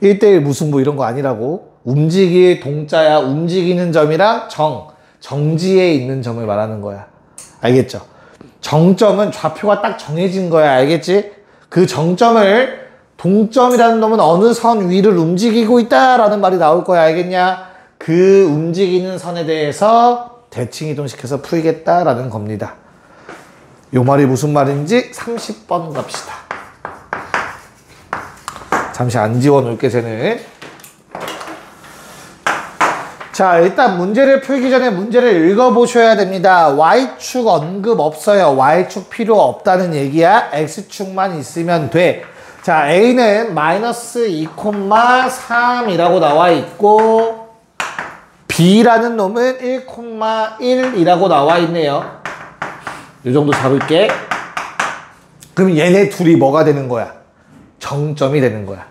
Speaker 1: 1대1 무승부 이런 거 아니라고. 움직일 동자야. 움직이는 점이랑 정지에 있는 점을 말하는 거야. 알겠죠? 정점은 좌표가 딱 정해진 거야. 알겠지? 그 정점을 동점이라는 놈은 어느 선 위를 움직이고 있다라는 말이 나올 거야. 알겠냐? 그 움직이는 선에 대해서 대칭 이동시켜서 풀겠다라는 겁니다. 요 말이 무슨 말인지 30번 갑시다. 잠시 안 지워놓을게 쟤는. 자, 일단 문제를 풀기 전에 문제를 읽어보셔야 됩니다. Y축 언급 없어요. Y축 필요 없다는 얘기야. X축만 있으면 돼. 자, A는 마이너스 2,3이라고 나와 있고 B라는 놈은 1,1이라고 나와 있네요. 이 정도 잡을게. 그럼 얘네 둘이 뭐가 되는 거야? 정점이 되는 거야.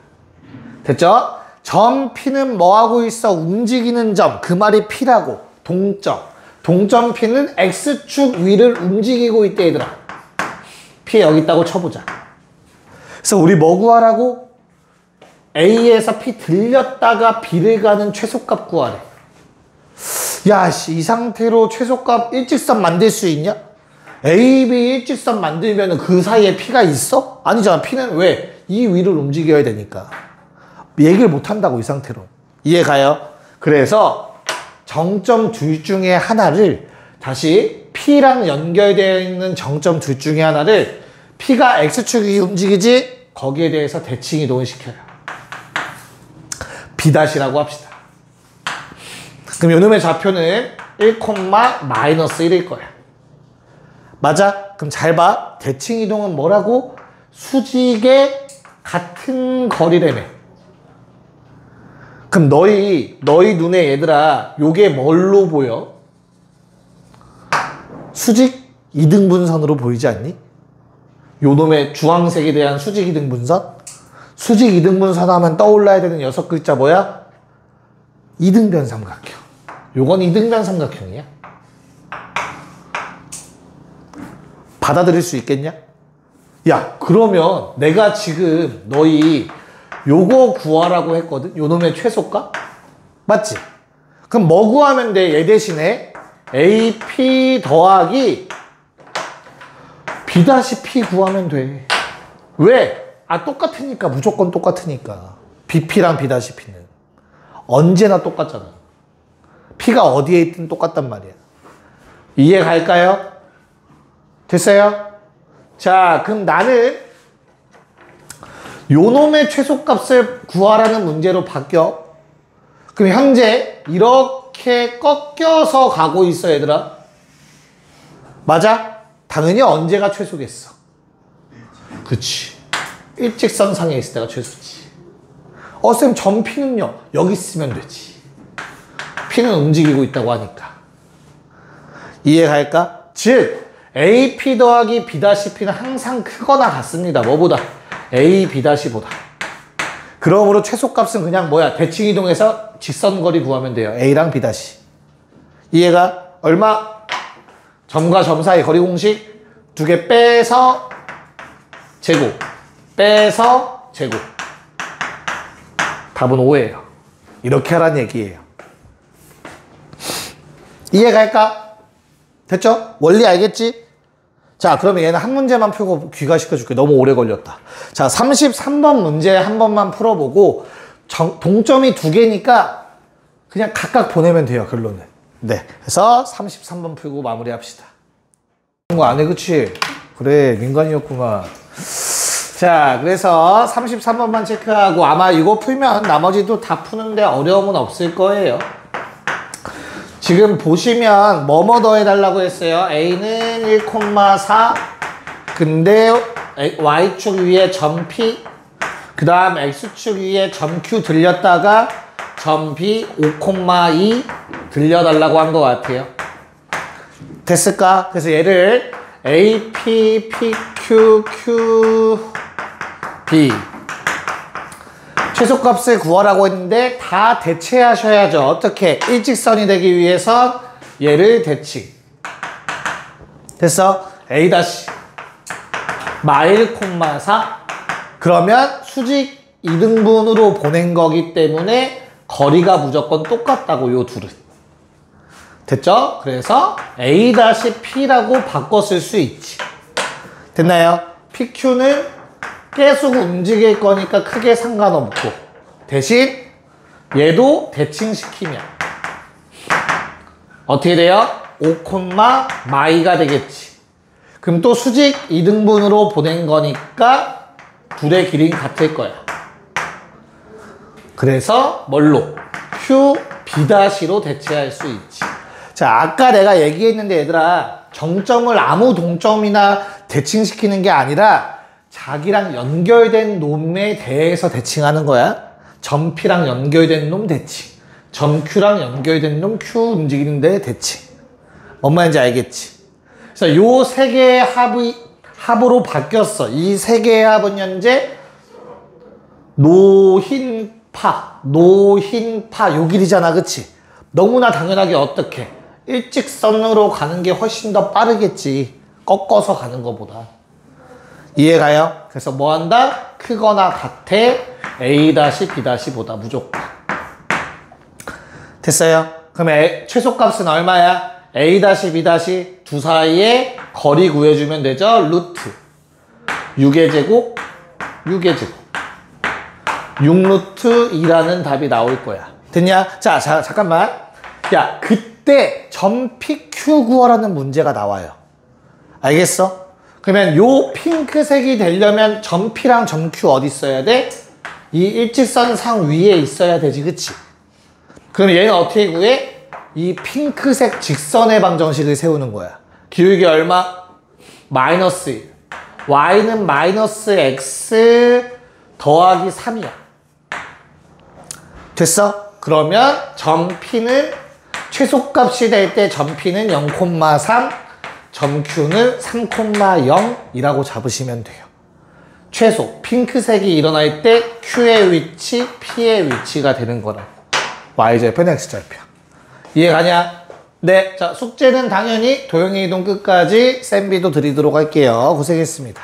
Speaker 1: 됐죠? 점 P는 뭐하고 있어? 움직이는 점. 그 말이 P라고. 동점. 동점 P는 X축 위를 움직이고 있대 얘들아. P 여기 있다고 쳐보자. 그래서 우리 뭐 구하라고? A에서 P 들렸다가 B를 가는 최소값 구하래. 야, 씨, 이 상태로 최소값 일직선 만들 수 있냐? A, B 일직선 만들면 그 사이에 P가 있어? 아니잖아. P는 왜? 이 위를 움직여야 되니까. 얘기를 못 한다고, 이 상태로. 이해가요? 그래서 정점 둘 중에 하나를 다시 P랑 연결되어 있는 정점 둘 중에 하나를 P가 X축이 움직이지 거기에 대해서 대칭 이동을 시켜요. B'라고 합시다. 그럼 요놈의 좌표는 1,-1일 거야. 맞아? 그럼 잘 봐. 대칭 이동은 뭐라고? 수직의 같은 거리라며. 그럼 너희 눈에 얘들아 요게 뭘로 보여? 수직 이등분선으로 보이지 않니? 요놈의 주황색에 대한 수직 이등분선? 수직 이등분선 하면 떠올라야 되는 6글자 뭐야? 이등변 삼각형. 요건 이등변 삼각형이야. 받아들일 수 있겠냐? 야, 그러면 내가 지금 너희 요거 구하라고 했거든? 요놈의 최소값? 맞지? 그럼 뭐 구하면 돼? 얘 대신에 AP 더하기 B'P 구하면 돼. 왜? 아, 똑같으니까. 무조건 똑같으니까. BP랑 B''P는 언제나 똑같잖아. P가 어디에 있든 똑같단 말이야. 이해 갈까요? 됐어요? 자, 그럼 나는 요놈의 최소값을 구하라는 문제로 바뀌어. 그럼 현재 이렇게 꺾여서 가고 있어, 얘들아. 맞아? 당연히 언제가 최소겠어? 그치. 일직선 상에 있을 때가 최소지. 쌤, 점 P는요? 여기 있으면 되지. P는 움직이고 있다고 하니까. 이해갈까? 즉 AP 더하기 B-P는 항상 크거나 같습니다. 뭐보다? A, B-보다. 그러므로 최소값은 그냥 뭐야? 대칭 이동해서 직선거리 구하면 돼요. A랑 B-. 이해가? 얼마? 점과 점 사이 거리 공식 두 개 빼서 제곱. 빼서 제곱. 답은 5예요. 이렇게 하라는 얘기예요. 이해갈까? 됐죠? 원리 알겠지? 자, 그러면 얘는 한 문제만 풀고 귀가시켜줄게. 너무 오래 걸렸다. 자, 33번 문제 한 번만 풀어보고 동점이 두 개니까 그냥 각각 보내면 돼요, 결론은. 네, 그래서 33번 풀고 마무리합시다. 그런 거 안 해, 그치? 그래, 민간이었구만. 자, 그래서 33번만 체크하고 아마 이거 풀면 나머지도 다 푸는데 어려움은 없을 거예요. 지금 보시면 뭐뭐 더해달라고 했어요. A는 1,4 근데 Y축 위에 점 P 그 다음 X축 위에 점 Q 들렸다가 점 B 5,2 들려달라고 한 것 같아요. 됐을까? 그래서 얘를 A, P, P, Q, Q, B 최소값을 구하라고 했는데 다 대체하셔야죠. 어떻게? 일직선이 되기 위해선 얘를 대칭. 됐어? A' 마일, 4 그러면 수직 2등분으로 보낸 거기 때문에 거리가 무조건 똑같다고 요 둘은. 됐죠? 그래서 A-P라고 바꿔 쓸 수 있지. 됐나요? PQ는 계속 움직일 거니까 크게 상관없고 대신 얘도 대칭시키면 어떻게 돼요? 5,마이가 되겠지. 그럼 또 수직 2등분으로 보낸 거니까 둘의 길이는 같을 거야. 그래서 뭘로? Q, B-로 대체할 수 있지. 자, 아까 내가 얘기했는데 얘들아 정점을 아무 동점이나 대칭시키는 게 아니라 자기랑 연결된 놈에 대해서 대칭하는 거야. 점 P랑 연결된 놈 대칭. 점 Q랑 연결된 놈 Q 움직이는데 대칭. 뭔 말인지 알겠지? 그래서 요 세 개의 합으로 바뀌었어. 이 세 개의 합은 현재 노흰파 요 길이잖아. 그치? 너무나 당연하게 어떻게? 일직선으로 가는 게 훨씬 더 빠르겠지. 꺾어서 가는 것보다. 이해가요? 그래서 뭐 한다? 크거나 같아 A-B-보다 무조건. 됐어요? 그럼 최소값은 얼마야? A-B- 두 사이에 거리 구해주면 되죠? 루트 6의 제곱 6의 제곱 6루트 2라는 답이 나올 거야. 됐냐? 자, 잠깐만. 야, 그때 점 PQ 구하라는 문제가 나와요. 알겠어? 그러면 요 핑크색이 되려면 점 P랑 점 Q 어디 있어야 돼? 이 일직선 상 위에 있어야 되지, 그치? 그럼 얘는 어떻게 구해? 이 핑크색 직선의 방정식을 세우는 거야. 기울기 얼마? 마이너스 1. Y는 마이너스 X 더하기 3이야. 됐어? 그러면 점 P는 최소값이 될 때 점 P는 0,3 점 Q는 3,0이라고 잡으시면 돼요. 최소 핑크색이 일어날 때 Q의 위치, P의 위치가 되는 거라고. Y절편, X절편. 이해가냐? 네, 자 숙제는 당연히 도형의 이동 끝까지 쌤비도 드리도록 할게요. 고생했습니다.